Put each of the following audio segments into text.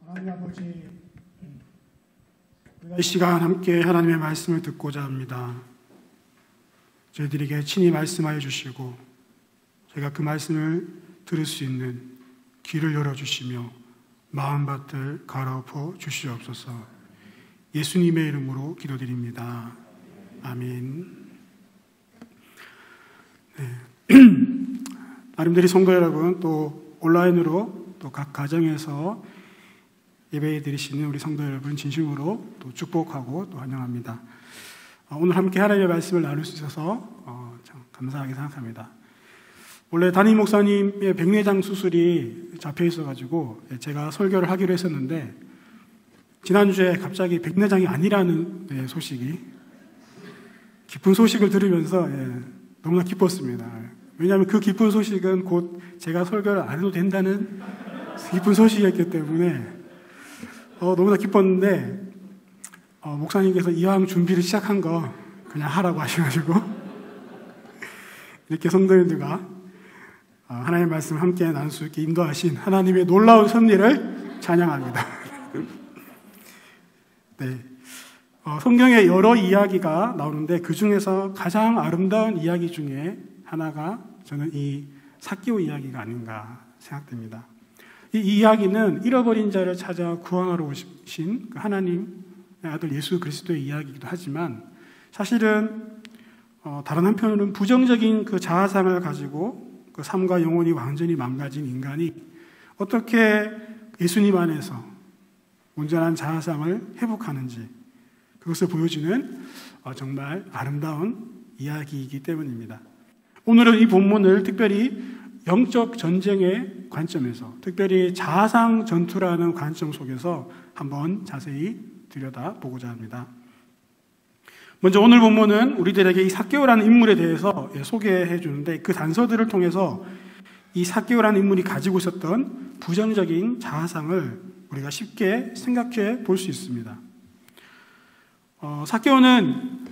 하나님 아버지, 이 시간 함께 하나님의 말씀을 듣고자 합니다. 저희들에게 친히 말씀하여 주시고 제가 그 말씀을 들을 수 있는 귀를 열어주시며 마음밭을 갈아엎어 주시옵소서. 예수님의 이름으로 기도드립니다. 아멘. 네. 나름대로 성도 여러분, 또 온라인으로 또 각 가정에서 예배 드리시는 우리 성도 여러분 진심으로 또 축복하고 또 환영합니다. 오늘 함께 하나님의 말씀을 나눌 수 있어서 참 감사하게 생각합니다. 원래 담임 목사님의 백내장 수술이 잡혀 있어가지고 제가 설교를 하기로 했었는데 지난주에 갑자기 백내장이 아니라는 소식이, 기쁜 소식을 들으면서 너무나 기뻤습니다. 왜냐하면 그 기쁜 소식은 곧 제가 설교를 안 해도 된다는 기쁜 소식이었기 때문에 너무나 기뻤는데 목사님께서 이왕 준비를 시작한 거 그냥 하라고 하셔가지고 이렇게 성도님들과 하나님의 말씀을 함께 나눌 수 있게 인도하신 하나님의 놀라운 섭리를 찬양합니다. 네, 성경에 여러 이야기가 나오는데 그 중에서 가장 아름다운 이야기 중에 하나가 저는 이 삭개오 이야기가 아닌가 생각됩니다. 이 이야기는 잃어버린 자를 찾아 구원하러 오신 하나님의 아들 예수 그리스도의 이야기이기도 하지만 사실은 다른 한편으로는 부정적인 그 자아상을 가지고 그 삶과 영혼이 완전히 망가진 인간이 어떻게 예수님 안에서 온전한 자아상을 회복하는지, 그것을 보여주는 정말 아름다운 이야기이기 때문입니다. 오늘은 이 본문을 특별히 영적 전쟁의 관점에서, 특별히 자아상 전투라는 관점 속에서 한번 자세히 들여다보고자 합니다. 먼저 오늘 본문은 우리들에게 이 삭개오라는 인물에 대해서 소개해 주는데, 그 단서들을 통해서 이 삭개오라는 인물이 가지고 있었던 부정적인 자아상을 우리가 쉽게 생각해 볼 수 있습니다. 삭개오는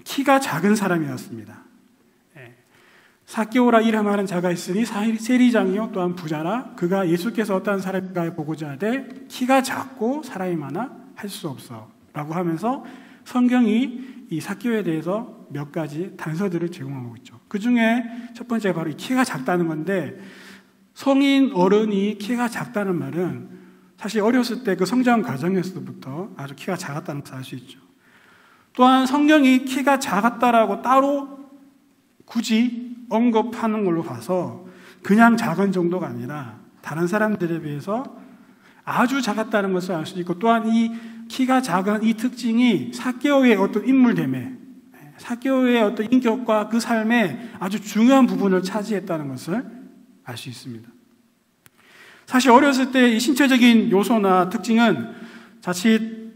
키가 작은 사람이었습니다. 삭개오라 이름하는 자가 있으니 세리장이요 또한 부자라, 그가 예수께서 어떠한 사람인가 보고자 하되 키가 작고 사람이 많아 할 수 없어 라고 하면서 성경이 이 삭개오에 대해서 몇 가지 단서들을 제공하고 있죠. 그 중에 첫 번째가 바로 이 키가 작다는 건데, 성인 어른이 키가 작다는 말은 사실 어렸을 때 그 성장 과정에서부터 아주 키가 작았다는 것을 알 수 있죠. 또한 성경이 키가 작았다라고 따로 굳이 언급하는 걸로 봐서 그냥 작은 정도가 아니라 다른 사람들에 비해서 아주 작았다는 것을 알 수 있고, 또한 이 키가 작은 이 특징이 삭개오의 어떤 인물됨에, 삭개오의 어떤 인격과 그 삶에 아주 중요한 부분을 차지했다는 것을 알 수 있습니다. 사실 어렸을 때 이 신체적인 요소나 특징은 자칫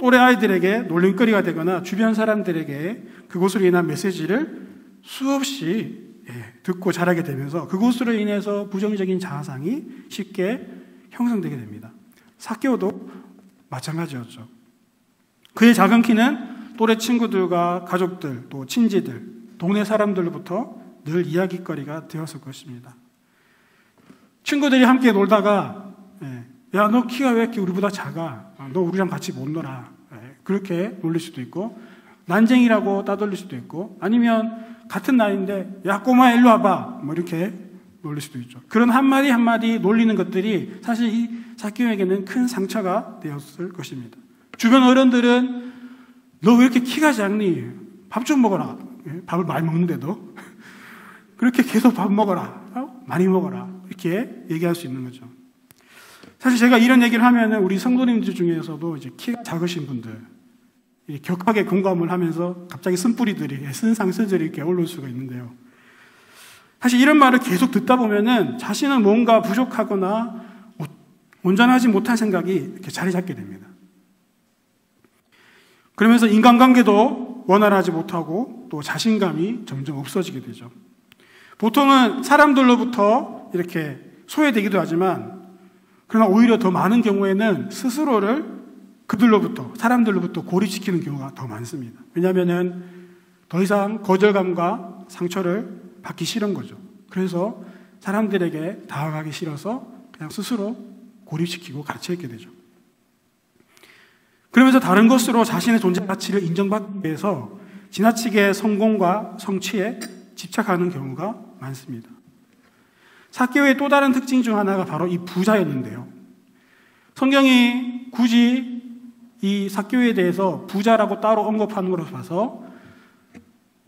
또래 아이들에게 놀림거리가 되거나 주변 사람들에게 그것으로 인한 메시지를 수없이 듣고 자라게 되면서 그것으로 인해서 부정적인 자아상이 쉽게 형성되게 됩니다. 삭개오도 마찬가지였죠. 그의 작은 키는 또래 친구들과 가족들, 또 친지들, 동네 사람들로부터 늘 이야기거리가 되었을 것입니다. 친구들이 함께 놀다가 야, 너 키가 왜 이렇게 우리보다 작아? 너 우리랑 같이 못 놀아. 그렇게 놀릴 수도 있고, 난쟁이라고 따돌릴 수도 있고, 아니면 같은 나이인데 야 꼬마 일로 와봐 뭐 이렇게 놀릴 수도 있죠. 그런 한마디 한마디 놀리는 것들이 사실 이 삭개오에게는 큰 상처가 되었을 것입니다. 주변 어른들은 너 왜 이렇게 키가 작니? 밥 좀 먹어라. 밥을 많이 먹는데도 그렇게 계속 밥 먹어라, 많이 먹어라 이렇게 얘기할 수 있는 거죠. 사실 제가 이런 얘기를 하면 우리 성도님들 중에서도 이제 키가 작으신 분들 격하게 공감을 하면서 갑자기 쓴뿌리들이 쓴상스들이 이렇게 올라올 수가 있는데요. 사실 이런 말을 계속 듣다 보면은 자신은 뭔가 부족하거나 온전하지 못한 생각이 이렇게 자리 잡게 됩니다. 그러면서 인간관계도 원활하지 못하고 또 자신감이 점점 없어지게 되죠. 보통은 사람들로부터 이렇게 소외되기도 하지만, 그러나 오히려 더 많은 경우에는 스스로를 그들로부터, 사람들로부터 고립시키는 경우가 더 많습니다. 왜냐하면 더 이상 거절감과 상처를 받기 싫은 거죠. 그래서 사람들에게 다가가기 싫어서 그냥 스스로 고립시키고 갇혀있게 되죠. 그러면서 다른 것으로 자신의 존재 가치를 인정받기 위해서 지나치게 성공과 성취에 집착하는 경우가 많습니다. 삭개오의 또 다른 특징 중 하나가 바로 이 부자였는데요. 성경이 굳이 이 삭개오에 대해서 부자라고 따로 언급하는 것으로 봐서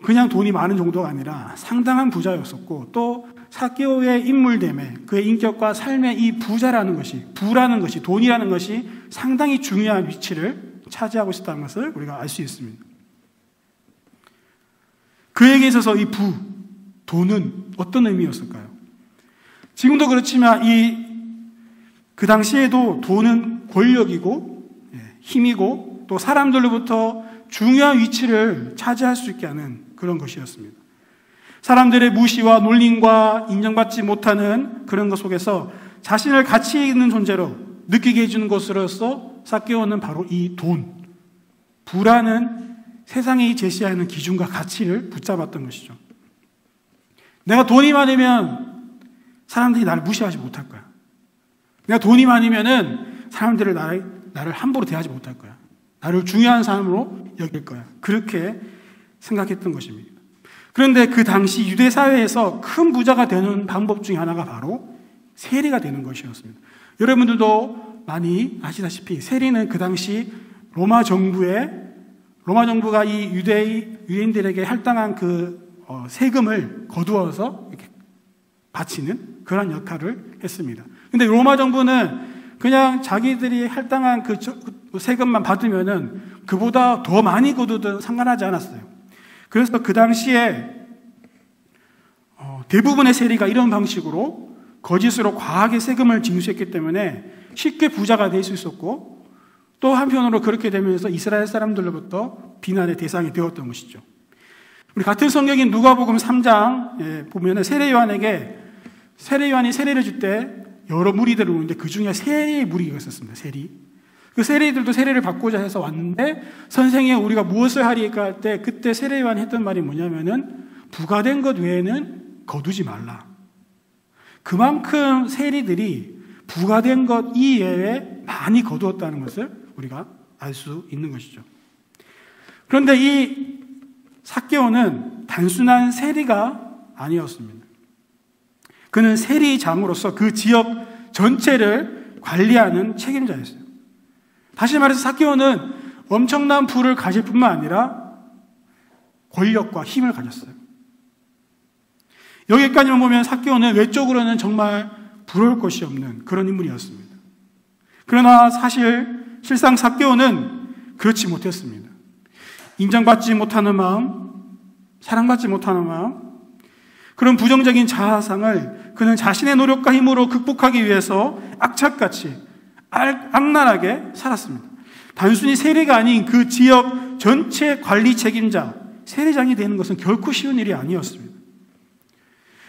그냥 돈이 많은 정도가 아니라 상당한 부자였었고, 또 삭개오의 인물됨에 그의 인격과 삶의 이 부자라는 것이, 부라는 것이, 돈이라는 것이 상당히 중요한 위치를 차지하고 있었다는 것을 우리가 알 수 있습니다. 그에게 있어서 이 부, 돈은 어떤 의미였을까요? 지금도 그렇지만 그 당시에도 돈은 권력이고 힘이고 또 사람들로부터 중요한 위치를 차지할 수 있게 하는 그런 것이었습니다. 사람들의 무시와 놀림과 인정받지 못하는 그런 것 속에서 자신을 가치 있는 존재로 느끼게 해주는 것으로서 삭개오는 바로 이 돈, 부라는 세상이 제시하는 기준과 가치를 붙잡았던 것이죠. 내가 돈이 많으면 사람들이 나를 무시하지 못할 거야. 내가 돈이 많으면은 사람들을 나를 함부로 대하지 못할 거야. 나를 중요한 사람으로 여길 거야. 그렇게 생각했던 것입니다. 그런데 그 당시 유대 사회에서 큰 부자가 되는 방법 중에 하나가 바로 세리가 되는 것이었습니다. 여러분들도 많이 아시다시피 세리는 그 당시 로마 정부가 이 유대인들에게 할당한 세금을 거두어서 이렇게 바치는 그런 역할을 했습니다. 근데 로마 정부는 그냥 자기들이 할당한 그 세금만 받으면은 그보다 더 많이 거두든 상관하지 않았어요. 그래서 그 당시에 대부분의 세리가 이런 방식으로 거짓으로 과하게 세금을 징수했기 때문에 쉽게 부자가 될 수 있었고, 또 한편으로 그렇게 되면서 이스라엘 사람들로부터 비난의 대상이 되었던 것이죠. 우리 같은 성경인 누가복음 3장 보면은 세례요한이 세례를 줄 때 여러 무리들을 오는데 그 중에 세리의 무리가 있었습니다. 세리. 그 세리들도 세례를 받고자 해서 왔는데, 선생님 우리가 무엇을 하리까 할 때 그때 세례요한이 했던 말이 뭐냐면은 부과된 것 외에는 거두지 말라. 그만큼 세리들이 부과된 것 이외에 많이 거두었다는 것을 우리가 알 수 있는 것이죠. 그런데 이 삭개오는 단순한 세리가 아니었습니다. 그는 세리장으로서 그 지역 전체를 관리하는 책임자였어요. 다시 말해서 삭개오는 엄청난 부를 가질 뿐만 아니라 권력과 힘을 가졌어요. 여기까지만 보면 삭개오는 외적으로는 정말 부러울 것이 없는 그런 인물이었습니다. 그러나 실상 삭개오는 그렇지 못했습니다. 인정받지 못하는 마음, 사랑받지 못하는 마음, 그런 부정적인 자아상을 그는 자신의 노력과 힘으로 극복하기 위해서 악착같이 악랄하게 살았습니다. 단순히 세리가 아닌 그 지역 전체 관리 책임자, 세리장이 되는 것은 결코 쉬운 일이 아니었습니다.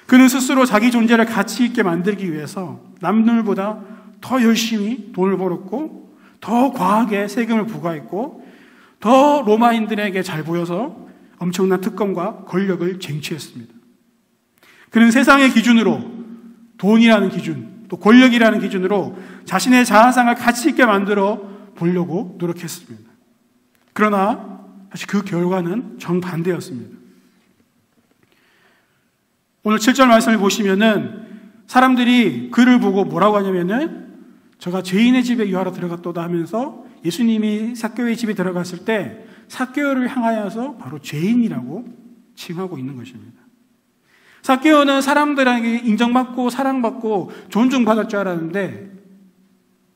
그는 스스로 자기 존재를 가치 있게 만들기 위해서 남들보다 더 열심히 돈을 벌었고, 더 과하게 세금을 부과했고, 더 로마인들에게 잘 보여서 엄청난 특권과 권력을 쟁취했습니다. 그는 세상의 기준으로, 돈이라는 기준, 또 권력이라는 기준으로 자신의 자아상을 가치 있게 만들어 보려고 노력했습니다. 그러나 사실 그 결과는 정반대였습니다. 오늘 7절 말씀을 보시면은 사람들이 그를 보고 뭐라고 하냐면은 저가 죄인의 집에 유하러 들어갔도다 하면서 예수님이 삭개오의 집에 들어갔을 때 삭개오를 향하여서 바로 죄인이라고 칭하고 있는 것입니다. 삭개오는 사람들에게 인정받고 사랑받고 존중받을 줄 알았는데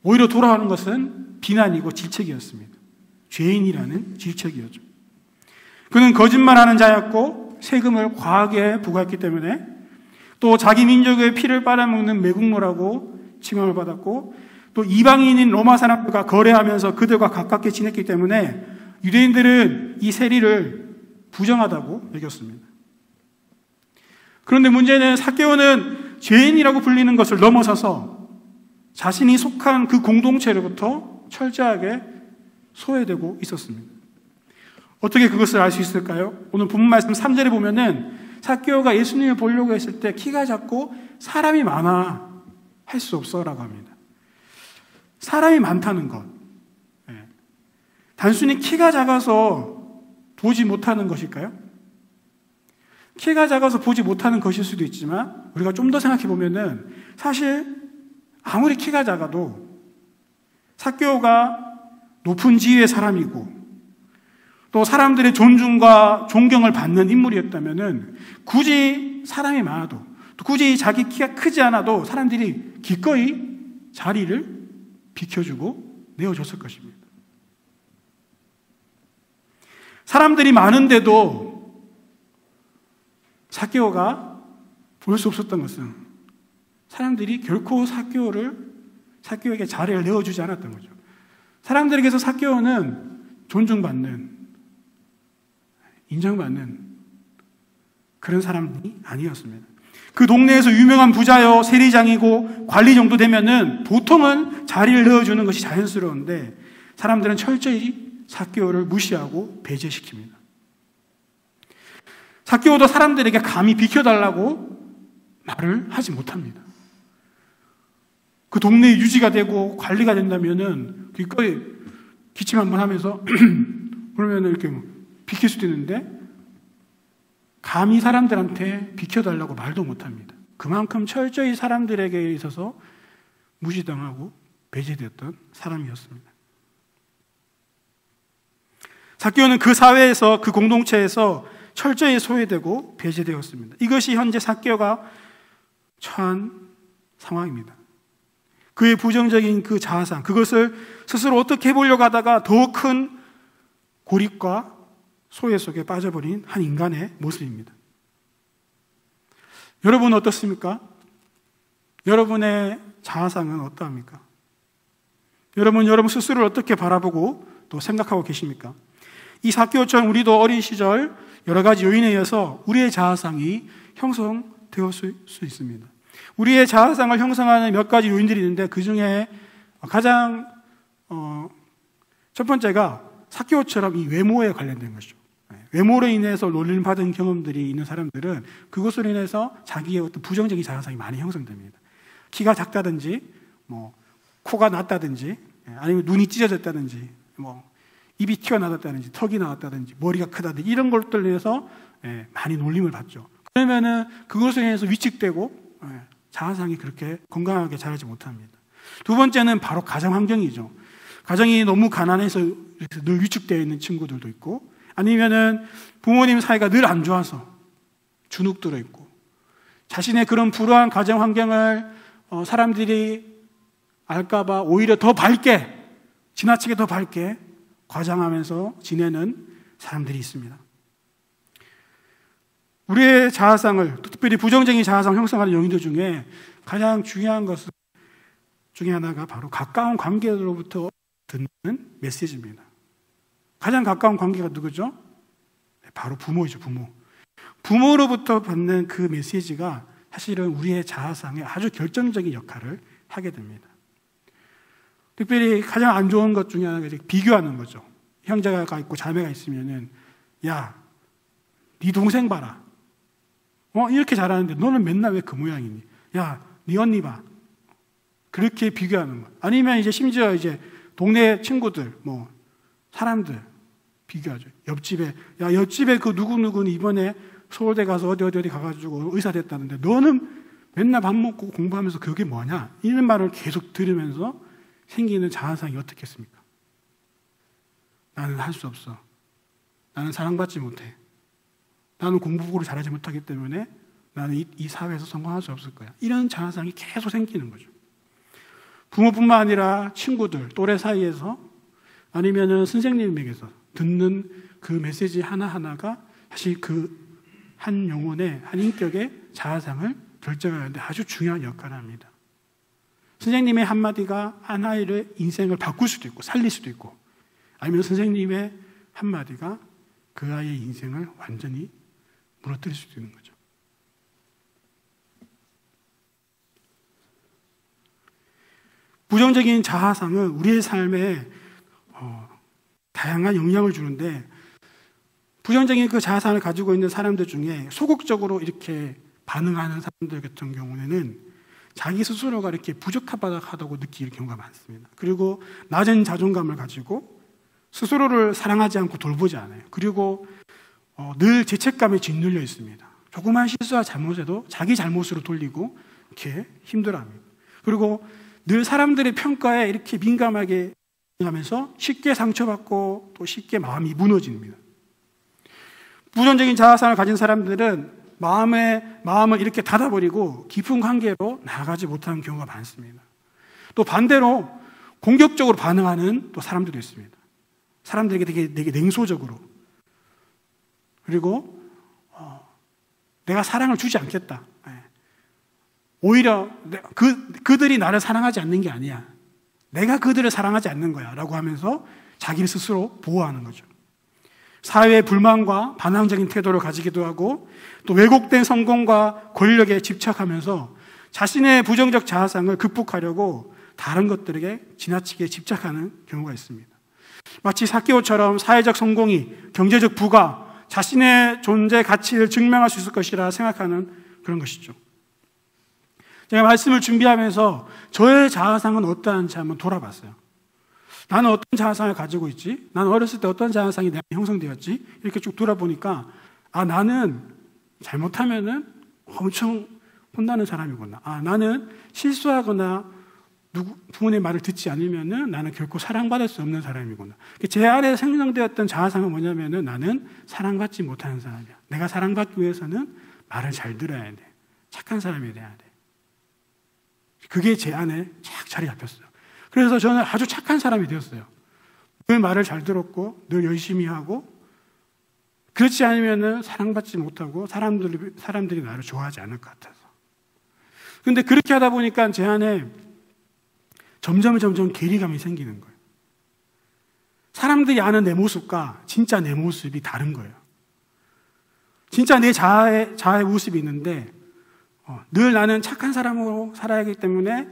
오히려 돌아오는 것은 비난이고 질책이었습니다. 죄인이라는 질책이었죠. 그는 거짓말하는 자였고 세금을 과하게 부과했기 때문에, 또 자기 민족의 피를 빨아먹는 매국노라고 칭함을 받았고, 또 이방인인 로마 사람들과 거래하면서 그들과 가깝게 지냈기 때문에 유대인들은 이 세리를 부정하다고 여겼습니다. 그런데 문제는 삭개오는 죄인이라고 불리는 것을 넘어서서 자신이 속한 그 공동체로부터 철저하게 소외되고 있었습니다. 어떻게 그것을 알 수 있을까요? 오늘 본문 말씀 3절에 보면은 삭개오가 예수님을 보려고 했을 때 키가 작고 사람이 많아 할 수 없어라고 합니다. 사람이 많다는 것. 단순히 키가 작아서 보지 못하는 것일까요? 키가 작아서 보지 못하는 것일 수도 있지만 우리가 좀 더 생각해 보면은 사실 아무리 키가 작아도 삭개오가 높은 지위의 사람이고 또 사람들의 존중과 존경을 받는 인물이었다면은 굳이 사람이 많아도 또 굳이 자기 키가 크지 않아도 사람들이 기꺼이 자리를 비켜주고 내어줬을 것입니다. 사람들이 많은데도 삭개오가 볼 수 없었던 것은 사람들이 결코 삭개오에게 자리를 내어주지 않았던 거죠. 사람들에게서 삭개오는 존중받는, 인정받는 그런 사람이 아니었습니다. 그 동네에서 유명한 부자요, 세리장이고 관리 정도 되면은 보통은 자리를 내어주는 것이 자연스러운데 사람들은 철저히 삭개오를 무시하고 배제시킵니다. 삭개오도 사람들에게 감히 비켜달라고 말을 하지 못합니다. 그 동네에 유지가 되고 관리가 된다면은 기꺼이 기침 한번 하면서 그러면은 이렇게 비킬 수도 있는데 감히 사람들한테 비켜달라고 말도 못합니다. 그만큼 철저히 사람들에게 있어서 무시당하고 배제되었던 사람이었습니다. 삭개오는 그 사회에서, 그 공동체에서 철저히 소외되고 배제되었습니다. 이것이 현재 삭개오가 처한 상황입니다. 그의 부정적인 그 자아상, 그것을 스스로 어떻게 해보려고 하다가 더 큰 고립과 소외 속에 빠져버린 한 인간의 모습입니다. 여러분은 어떻습니까? 여러분의 자아상은 어떠합니까? 여러분 스스로를 어떻게 바라보고 또 생각하고 계십니까? 이 삭개오처럼 우리도 어린 시절 여러 가지 요인에 의해서 우리의 자아상이 형성되었을 수 있습니다. 우리의 자아상을 형성하는 몇 가지 요인들이 있는데 그 중에 가장 첫 번째가 삭개오처럼 이 외모에 관련된 것이죠. 외모로 인해서 놀림을 받은 경험들이 있는 사람들은 그것으로 인해서 자기의 어떤 부정적인 자아상이 많이 형성됩니다. 키가 작다든지, 코가 낮다든지, 아니면 눈이 찢어졌다든지, 입이 튀어나왔다든지, 턱이 나왔다든지, 머리가 크다든지 이런 것들로 인해서 많이 놀림을 받죠. 그러면은 그것으로 인해서 위축되고 자아상이 그렇게 건강하게 자라지 못합니다. 두 번째는 바로 가정 환경이죠. 가정이 너무 가난해서 늘 위축되어 있는 친구들도 있고, 아니면은 부모님 사이가 늘 안 좋아서 주눅 들어 있고, 자신의 그런 불우한 가정 환경을 사람들이 알까봐 오히려 더 밝게, 지나치게 더 밝게 과장하면서 지내는 사람들이 있습니다. 우리의 자아상을, 특별히 부정적인 자아상을 형성하는 요인들 중에 가장 중요한 것 중에 하나가 바로 가까운 관계로부터 듣는 메시지입니다. 가장 가까운 관계가 누구죠? 바로 부모이죠, 부모. 부모로부터 받는 그 메시지가 사실은 우리의 자아상에 아주 결정적인 역할을 하게 됩니다. 특별히 가장 안 좋은 것 중에 하나가 비교하는 거죠. 형제가 있고 자매가 있으면은, 야, 네 동생 봐라. 이렇게 잘하는데 너는 맨날 왜 그 모양이니? 야, 네 언니 봐. 그렇게 비교하는 것. 아니면 이제 심지어 이제 동네 친구들, 사람들 비교하죠. 옆집에 그 누구누구는 이번에 서울대 가서 어디 가가지고 의사 됐다는데 너는 맨날 밥 먹고 공부하면서 그게 뭐냐? 이런 말을 계속 들으면서 생기는 자아상이 어떻겠습니까? 나는 할 수 없어. 나는 사랑받지 못해. 나는 공부를 잘하지 못하기 때문에 나는 이 사회에서 성공할 수 없을 거야. 이런 자아상이 계속 생기는 거죠. 부모뿐만 아니라 친구들, 또래 사이에서 아니면은 선생님에게서 듣는 그 메시지 하나하나가 사실 그 한 영혼의, 한 인격의 자아상을 결정하는데 아주 중요한 역할을 합니다. 선생님의 한마디가 한 아이의 인생을 바꿀 수도 있고 살릴 수도 있고, 아니면 선생님의 한마디가 그 아이의 인생을 완전히 무너뜨릴 수도 있는 거죠. 부정적인 자아상은 우리의 삶에 다양한 영향을 주는데, 부정적인 그 자아상을 가지고 있는 사람들 중에 소극적으로 이렇게 반응하는 사람들 같은 경우에는 자기 스스로가 이렇게 부족하다고 느낄 경우가 많습니다. 그리고 낮은 자존감을 가지고 스스로를 사랑하지 않고 돌보지 않아요. 그리고 늘 죄책감에 짓눌려 있습니다. 조그만 실수와 잘못에도 자기 잘못으로 돌리고 이렇게 힘들어합니다. 그리고 늘 사람들의 평가에 이렇게 민감하게 하면서 쉽게 상처받고 또 쉽게 마음이 무너집니다. 부정적인 자아상을 가진 사람들은 마음을 이렇게 닫아버리고 깊은 관계로 나아가지 못하는 경우가 많습니다. 또 반대로 공격적으로 반응하는 또 사람들도 있습니다. 사람들에게 되게 냉소적으로, 그리고 내가 사랑을 주지 않겠다. 오히려 그들이 나를 사랑하지 않는 게 아니야, 내가 그들을 사랑하지 않는 거야 라고 하면서 자기를 스스로 보호하는 거죠. 사회의 불만과 반항적인 태도를 가지기도 하고, 또 왜곡된 성공과 권력에 집착하면서 자신의 부정적 자아상을 극복하려고 다른 것들에게 지나치게 집착하는 경우가 있습니다. 마치 삭개오처럼 사회적 성공이, 경제적 부가 자신의 존재 가치를 증명할 수 있을 것이라 생각하는 그런 것이죠. 제가 말씀을 준비하면서 저의 자아상은 어떠한지 한번 돌아봤어요. 나는 어떤 자아상을 가지고 있지? 나는 어렸을 때 어떤 자아상이 내가 형성되었지? 이렇게 쭉 돌아보니까 나는 잘못하면은 엄청 혼나는 사람이구나. 나는 실수하거나 부모의 말을 듣지 않으면은 나는 결코 사랑받을 수 없는 사람이구나. 제 안에 생성되었던 자아상은 뭐냐면은 나는 사랑받지 못하는 사람이야. 내가 사랑받기 위해서는 말을 잘 들어야 돼. 착한 사람이 돼야 돼. 그게 제 안에 쫙 자리 잡혔어요. 그래서 저는 아주 착한 사람이 되었어요. 늘 말을 잘 들었고 늘 열심히 하고, 그렇지 않으면은 사랑받지 못하고 사람들이 나를 좋아하지 않을 것 같아서. 그런데 그렇게 하다 보니까 제 안에 점점 괴리감이 생기는 거예요. 사람들이 아는 내 모습과 진짜 내 모습이 다른 거예요. 진짜 내 자아의 모습이 있는데 늘 나는 착한 사람으로 살아야 하기 때문에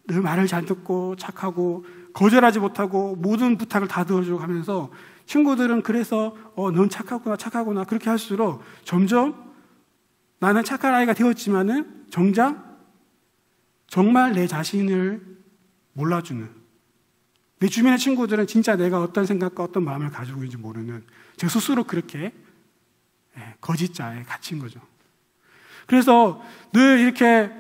늘 말을 잘 듣고 착하고 거절하지 못하고 모든 부탁을 다 들어주고 하면서, 친구들은 그래서 넌 착하구나 그렇게 할수록 점점 나는 착한 아이가 되었지만은 정작 정말 내 자신을 몰라주는, 내 주변의 친구들은 진짜 내가 어떤 생각과 어떤 마음을 가지고 있는지 모르는, 제 스스로 그렇게 거짓자에 갇힌 거죠. 그래서 늘 이렇게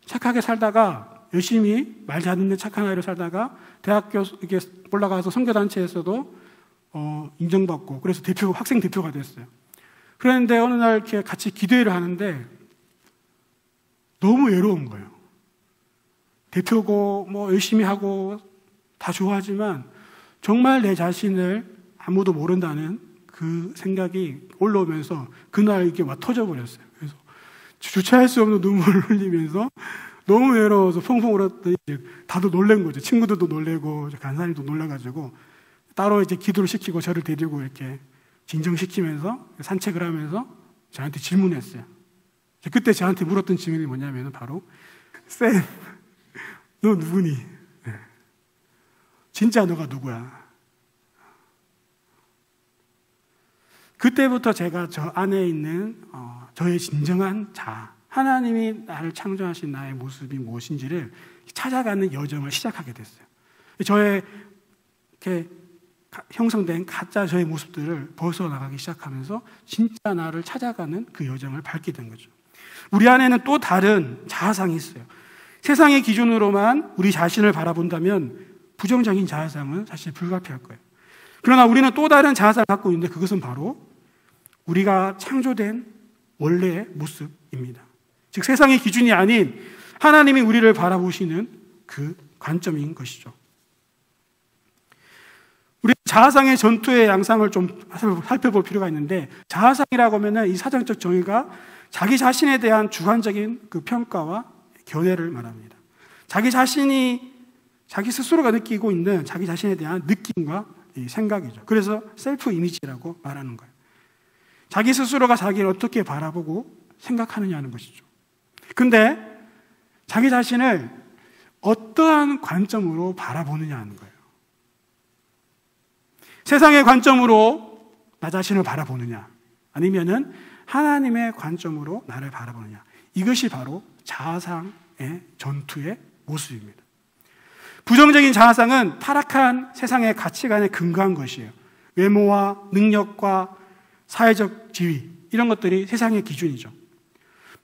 착하게 살다가, 열심히 말 잘 듣는 착한 아이로 살다가 대학교 이렇게 올라가서 선교단체에서도 인정받고, 그래서 학생 대표가 됐어요. 그런데 어느 날 이렇게 같이 기도회를 하는데 너무 외로운 거예요. 대표고 열심히 하고 다 좋아하지만 정말 내 자신을 아무도 모른다는 그 생각이 올라오면서 그날 이게 막 터져버렸어요. 그래서 주체할 수 없는 눈물을 흘리면서 너무 외로워서 펑펑 울었더니 다들 놀란 거죠. 친구들도 놀래고 간사님도 놀라가지고 따로 이제 기도를 시키고 저를 데리고 이렇게 진정시키면서 산책을 하면서 저한테 질문했어요. 그때 저한테 물었던 질문이 뭐냐면 바로, 쌤, 너 누구니? 진짜 너가 누구야? 그때부터 제가 저 안에 있는 저의 진정한 자아, 하나님이 나를 창조하신 나의 모습이 무엇인지를 찾아가는 여정을 시작하게 됐어요. 저의 이렇게 형성된 가짜 저의 모습들을 벗어나가기 시작하면서 진짜 나를 찾아가는 그 여정을 밟게 된 거죠. 우리 안에는 또 다른 자아상이 있어요. 세상의 기준으로만 우리 자신을 바라본다면 부정적인 자아상은 사실 불가피할 거예요. 그러나 우리는 또 다른 자아상을 갖고 있는데, 그것은 바로 우리가 창조된 원래의 모습입니다. 즉 세상의 기준이 아닌 하나님이 우리를 바라보시는 그 관점인 것이죠. 우리 자아상의 전투의 양상을 좀 살펴볼 필요가 있는데, 자아상이라고 하면 이 사전적 정의가 자기 자신에 대한 주관적인 그 평가와 견해를 말합니다. 자기 스스로가 느끼고 있는 자기 자신에 대한 느낌과 생각이죠. 그래서 셀프 이미지라고 말하는 거예요. 자기 스스로가 자기를 어떻게 바라보고 생각하느냐는 것이죠. 근데 자기 자신을 어떠한 관점으로 바라보느냐 하는 거예요. 세상의 관점으로 나 자신을 바라보느냐, 아니면은 하나님의 관점으로 나를 바라보느냐, 이것이 바로 자아상의 전투의 모습입니다. 부정적인 자아상은 타락한 세상의 가치관에 근거한 것이에요. 외모와 능력과 사회적 지위, 이런 것들이 세상의 기준이죠.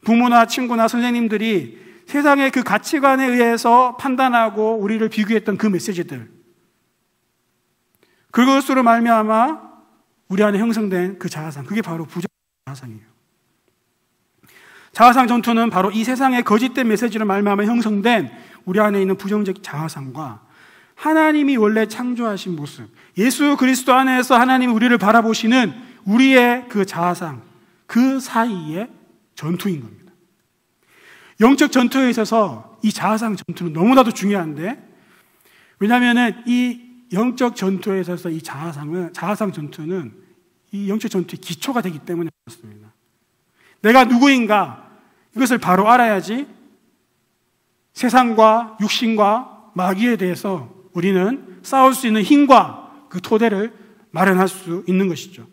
부모나 친구나 선생님들이 세상의 그 가치관에 의해서 판단하고 우리를 비교했던 그 메시지들, 그것으로 말미암아 우리 안에 형성된 그 자아상, 그게 바로 부정적인 자아상이에요. 자아상 전투는 바로 이 세상의 거짓된 메시지로 말미암아 형성된 우리 안에 있는 부정적 자아상과 하나님이 원래 창조하신 모습, 예수 그리스도 안에서 하나님이 우리를 바라보시는 우리의 그 자아상, 그 사이의 전투인 겁니다. 영적 전투에 있어서 이 자아상 전투는 너무나도 중요한데, 왜냐하면 이 영적 전투에 있어서 이 자아상 전투는 이 영적 전투의 기초가 되기 때문에 그렇습니다. 내가 누구인가, 이것을 바로 알아야지 세상과 육신과 마귀에 대해서 우리는 싸울 수 있는 힘과 그 토대를 마련할 수 있는 것이죠.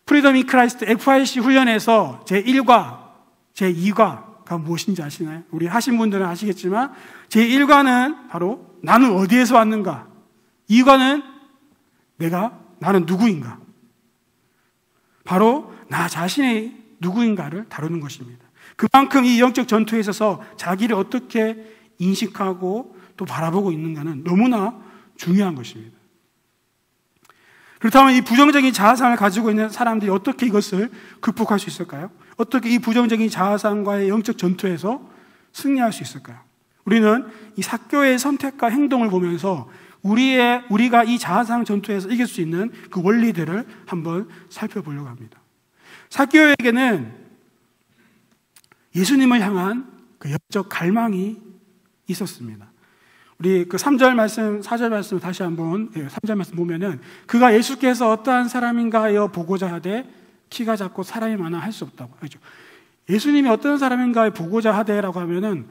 프리덤 인 크라이스트 FIC 훈련에서 제1과, 제2과가 무엇인지 아시나요? 우리 하신 분들은 아시겠지만 제1과는 바로 나는 어디에서 왔는가, 2과는 나는 누구인가, 바로 나 자신의 누구인가를 다루는 것입니다. 그만큼 이 영적 전투에 있어서 자기를 어떻게 인식하고 또 바라보고 있는가는 너무나 중요한 것입니다. 그렇다면 이 부정적인 자아상을 가지고 있는 사람들이 어떻게 이것을 극복할 수 있을까요? 어떻게 이 부정적인 자아상과의 영적 전투에서 승리할 수 있을까요? 우리는 이 삭개오의 선택과 행동을 보면서 우리가 이 자아상 전투에서 이길 수 있는 그 원리들을 한번 살펴보려고 합니다. 삭개오에게는 예수님을 향한 그 영적 갈망이 있었습니다. 우리 그 3절 말씀, 4절 말씀 다시 한번 3절 말씀 보면은 그가 예수께서 어떠한 사람인가 하여 보고자 하되 키가 작고 사람이 많아 할 수 없다고 하죠. 예수님이 어떤 사람인가 보고자 하되라고 하면은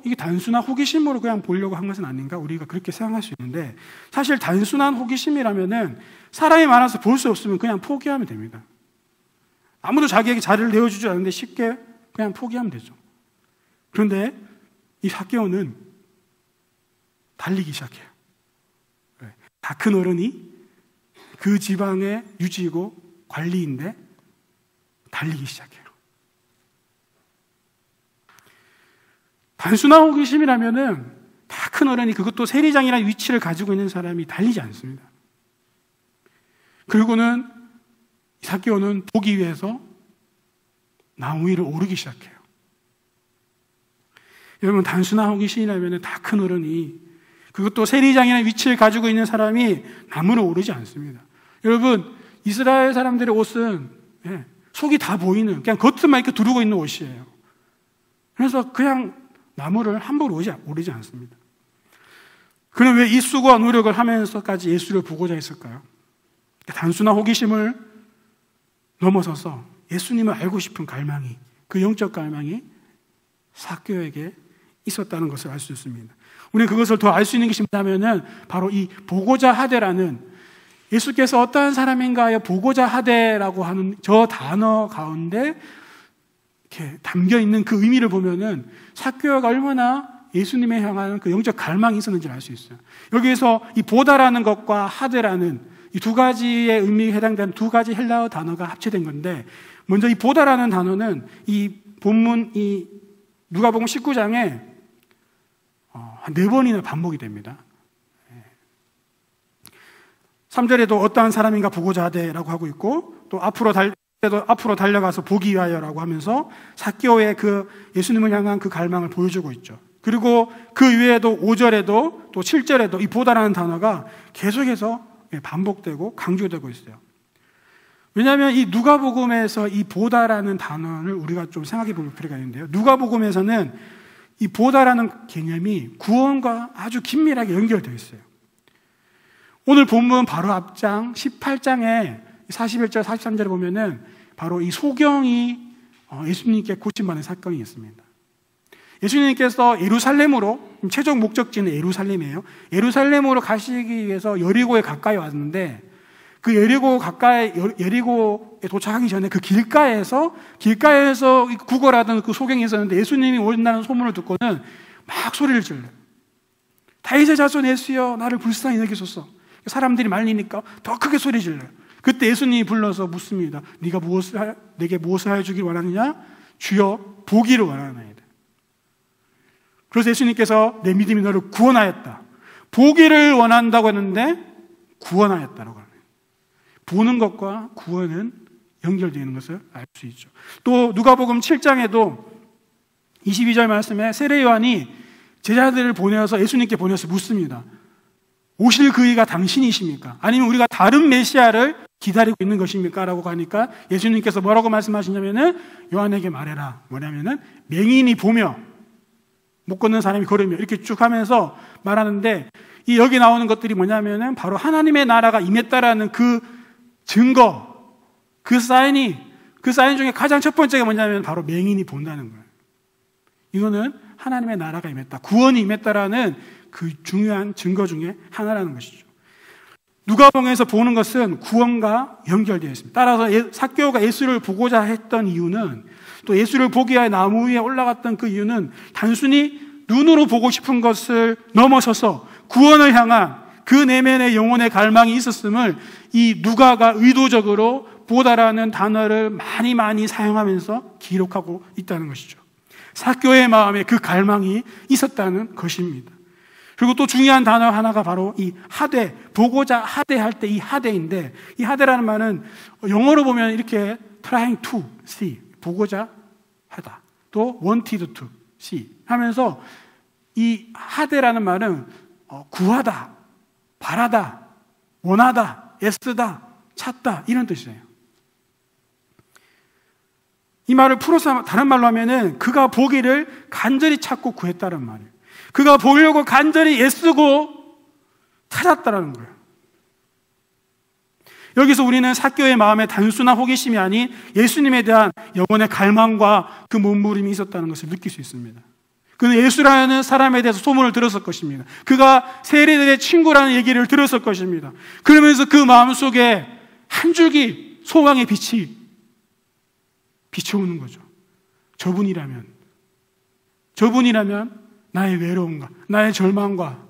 이게 단순한 호기심으로 그냥 보려고 한 것은 아닌가, 우리가 그렇게 생각할 수 있는데, 사실 단순한 호기심이라면은 사람이 많아서 볼 수 없으면 그냥 포기하면 됩니다. 아무도 자기에게 자리를 내어주지 않는데 쉽게 그냥 포기하면 되죠. 그런데 이 삭개오는 달리기 시작해요. 다 큰 어른이 그 지방의 유지이고 관리인데 달리기 시작해요. 단순한 호기심이라면은 다 큰 어른이, 그것도 세리장이라는 위치를 가지고 있는 사람이 달리지 않습니다. 그리고는 삭개오는 보기 위해서 나무 위를 오르기 시작해요. 여러분, 단순한 호기심이라면 다 큰 어른이, 그것도 세리장이라는 위치를 가지고 있는 사람이 나무를 오르지 않습니다. 여러분, 이스라엘 사람들의 옷은 속이 다 보이는, 그냥 겉만 이렇게 두르고 있는 옷이에요. 그래서 그냥 나무를 함부로 오르지 않습니다. 그는 왜 이 수고와 노력을 하면서까지 예수를 보고자 했을까요? 단순한 호기심을 넘어서서 예수님을 알고 싶은 갈망이, 그 영적 갈망이 삭개오에게 있었다는 것을 알 수 있습니다. 우리는 그것을 더 알 수 있는 것이 뭐냐면은 바로 이 보고자 하되라는, 예수께서 어떠한 사람인가에 보고자 하되라고 하는 저 단어 가운데 이렇게 담겨 있는 그 의미를 보면은 삭개오가 얼마나 예수님에 향한 그 영적 갈망이 있었는지를 알 수 있어요. 여기에서 이 보다라는 것과 하되라는 이 두 가지의 의미에 해당되는 두 가지 헬라어 단어가 합체된 건데, 먼저 이 보다라는 단어는 이 본문 이 누가복음 19장에 한 4번이나 반복이 됩니다. 3절에도 어떠한 사람인가 보고자 하되라고 하고 있고, 또 앞으로 달려가서 보기 위하여라고 하면서 삭개오의 그 예수님을 향한 그 갈망을 보여주고 있죠. 그리고 그 위에도 5절에도 또 7절에도 이 보다라는 단어가 계속해서 반복되고 강조되고 있어요. 왜냐하면 이 누가복음에서 이 보다라는 단어를 우리가 좀 생각해 볼 필요가 있는데요. 누가복음에서는 이 보다라는 개념이 구원과 아주 긴밀하게 연결되어 있어요. 오늘 본문 바로 앞장 18장에 41절 43절에 보면은 바로 이 소경이 예수님께 고침받는 사건이 있습니다. 예수님께서 예루살렘으로, 최종 목적지는 예루살렘이에요. 예루살렘으로 가시기 위해서 여리고에 가까이 왔는데 그 예리고에 도착하기 전에 그 길가에서 구걸하던 그 소경이 있었는데 예수님이 오신다는 소문을 듣고는 막 소리를 질러요. 다윗의 자손 예수여, 나를 불쌍히 여기소서. 사람들이 말리니까 더 크게 소리 질러요. 그때 예수님이 불러서 묻습니다. 네가 내게 무엇을 하여 주길 원하느냐? 주여, 보기를 원하나이다. 그래서 예수님께서 내 믿음이 너를 구원하였다. 보기를 원한다고 했는데 구원하였다라고 합니다. 보는 것과 구원은 연결되는 것을 알 수 있죠. 또 누가복음 7장에도 22절 말씀에 세례 요한이 제자들을 보내어서 예수님께 보내서 묻습니다. 오실 그이가 당신이십니까? 아니면 우리가 다른 메시아를 기다리고 있는 것입니까? 라고 하니까 예수님께서 뭐라고 말씀하시냐면은 요한에게 말해라. 뭐냐면은 맹인이 보며 못 걷는 사람이 걸으며 이렇게 쭉 하면서 말하는데 이 여기 나오는 것들이 뭐냐면은 바로 하나님의 나라가 임했다라는 그 증거, 그 사인 중에 가장 첫 번째가 뭐냐면 바로 맹인이 본다는 거예요. 이거는 하나님의 나라가 임했다, 구원이 임했다라는 그 중요한 증거 중에 하나라는 것이죠. 누가복음에서 보는 것은 구원과 연결되어 있습니다. 따라서 삭개오가 예수를 보고자 했던 이유는, 또 예수를 보기 위해 나무 위에 올라갔던 그 이유는 단순히 눈으로 보고 싶은 것을 넘어서서 구원을 향한 그 내면의 영혼의 갈망이 있었음을 이 누가가 의도적으로 보다라는 단어를 많이 사용하면서 기록하고 있다는 것이죠. 삭개오의 마음에 그 갈망이 있었다는 것입니다. 그리고 또 중요한 단어 하나가 바로 이 하되, 보고자 하되할 때 이 하되인데, 이 하되라는 말은 영어로 보면 이렇게 trying to see, 보고자 하다, 또 wanted to see 하면서 이 하되라는 말은 구하다, 바라다, 원하다, 애쓰다, 찾다 이런 뜻이에요. 이 말을 풀어서 다른 말로 하면은 그가 보기를 간절히 찾고 구했다는 말이에요. 그가 보려고 간절히 애쓰고 찾았다는 거예요. 여기서 우리는 삭개오의 마음에 단순한 호기심이 아닌 예수님에 대한 영혼의 갈망과 그 몸부림이 있었다는 것을 느낄 수 있습니다. 그는 예수라는 사람에 대해서 소문을 들었을 것입니다. 그가 세리들의 친구라는 얘기를 들었을 것입니다. 그러면서 그 마음속에 한 줄기 소망의 빛이 비춰오는 거죠. 저분이라면 나의 외로움과 나의 절망과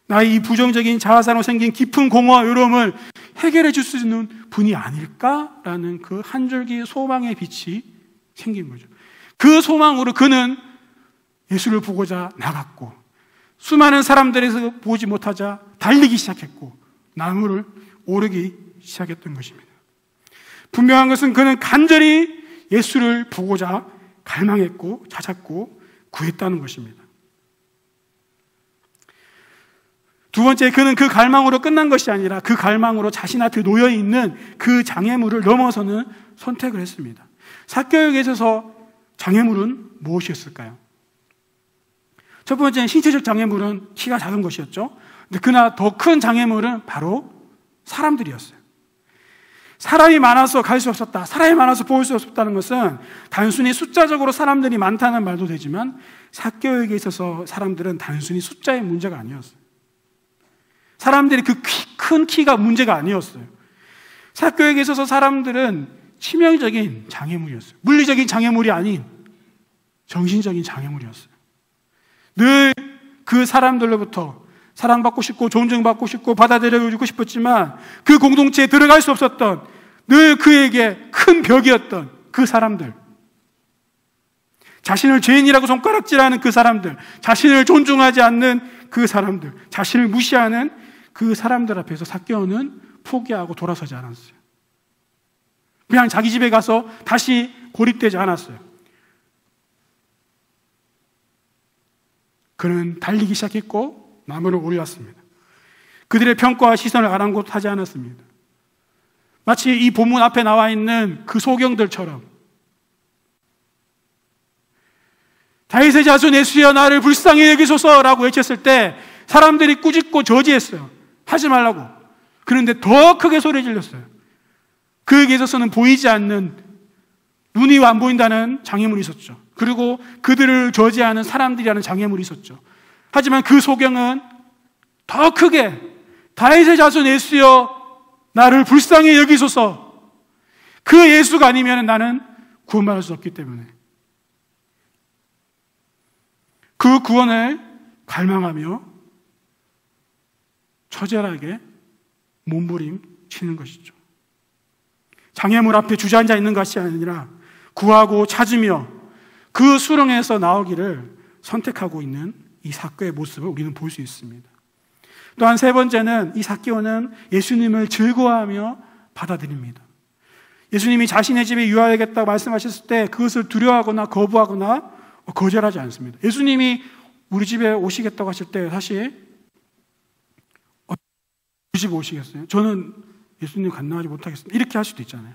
나의 이 부정적인 자아상으로 생긴 깊은 공허와 외로움을 해결해 줄 수 있는 분이 아닐까라는 그 한 줄기 소망의 빛이 생긴 거죠. 그 소망으로 그는 예수를 보고자 나갔고, 수많은 사람들에서 보지 못하자 달리기 시작했고 나무를 오르기 시작했던 것입니다. 분명한 것은 그는 간절히 예수를 보고자 갈망했고 찾았고 구했다는 것입니다. 두 번째, 그는 그 갈망으로 끝난 것이 아니라 그 갈망으로 자신 앞에 놓여있는 그 장애물을 넘어서는 선택을 했습니다. 삭개오에게 있어서 장애물은 무엇이었을까요? 첫 번째는 신체적 장애물은 키가 작은 것이었죠. 근데 그나 더 큰 장애물은 바로 사람들이었어요. 사람이 많아서 갈 수 없었다, 사람이 많아서 볼 수 없었다는 것은 단순히 숫자적으로 사람들이 많다는 말도 되지만 삭개오에게 있어서 사람들은 단순히 숫자의 문제가 아니었어요. 사람들이 그 큰 키가 문제가 아니었어요. 삭개오에게 있어서 사람들은 치명적인 장애물이었어요. 물리적인 장애물이 아닌 정신적인 장애물이었어요. 늘 그 사람들로부터 사랑받고 싶고 존중받고 싶고 받아들여주고 싶었지만 그 공동체에 들어갈 수 없었던, 늘 그에게 큰 벽이었던 그 사람들, 자신을 죄인이라고 손가락질하는 그 사람들, 자신을 존중하지 않는 그 사람들, 자신을 무시하는 그 사람들 앞에서 삭개오는 포기하고 돌아서지 않았어요. 그냥 자기 집에 가서 다시 고립되지 않았어요. 그는 달리기 시작했고 나무를 올랐습니다. 그들의 평가와 시선을 아랑곳하지 않았습니다. 마치 이 본문 앞에 나와 있는 그 소경들처럼 다윗의 자손 예수여 나를 불쌍히 여기소서라고 외쳤을 때 사람들이 꾸짖고 저지했어요. 하지 말라고. 그런데 더 크게 소리 질렀어요. 그에게 있어서는 보이지 않는, 눈이 안 보인다는 장애물이 있었죠. 그리고 그들을 저지하는 사람들이라는 장애물이 있었죠. 하지만 그 소경은 더 크게 다윗의 자손 예수여 나를 불쌍히 여기소서. 그 예수가 아니면 나는 구원받을 수 없기 때문에 그 구원을 갈망하며 처절하게 몸부림치는 것이죠. 장애물 앞에 주저앉아 있는 것이 아니라 구하고 찾으며 그 수렁에서 나오기를 선택하고 있는 이 삭개오의 모습을 우리는 볼 수 있습니다. 또한 세 번째는 이 삭개오는 예수님을 즐거워하며 받아들입니다. 예수님이 자신의 집에 유하야겠다고 말씀하셨을 때 그것을 두려워하거나 거부하거나 거절하지 않습니다. 예수님이 우리 집에 오시겠다고 하실 때 사실 우리 집에 오시겠어요? 저는 예수님 감당하지 못하겠습니다. 이렇게 할 수도 있잖아요.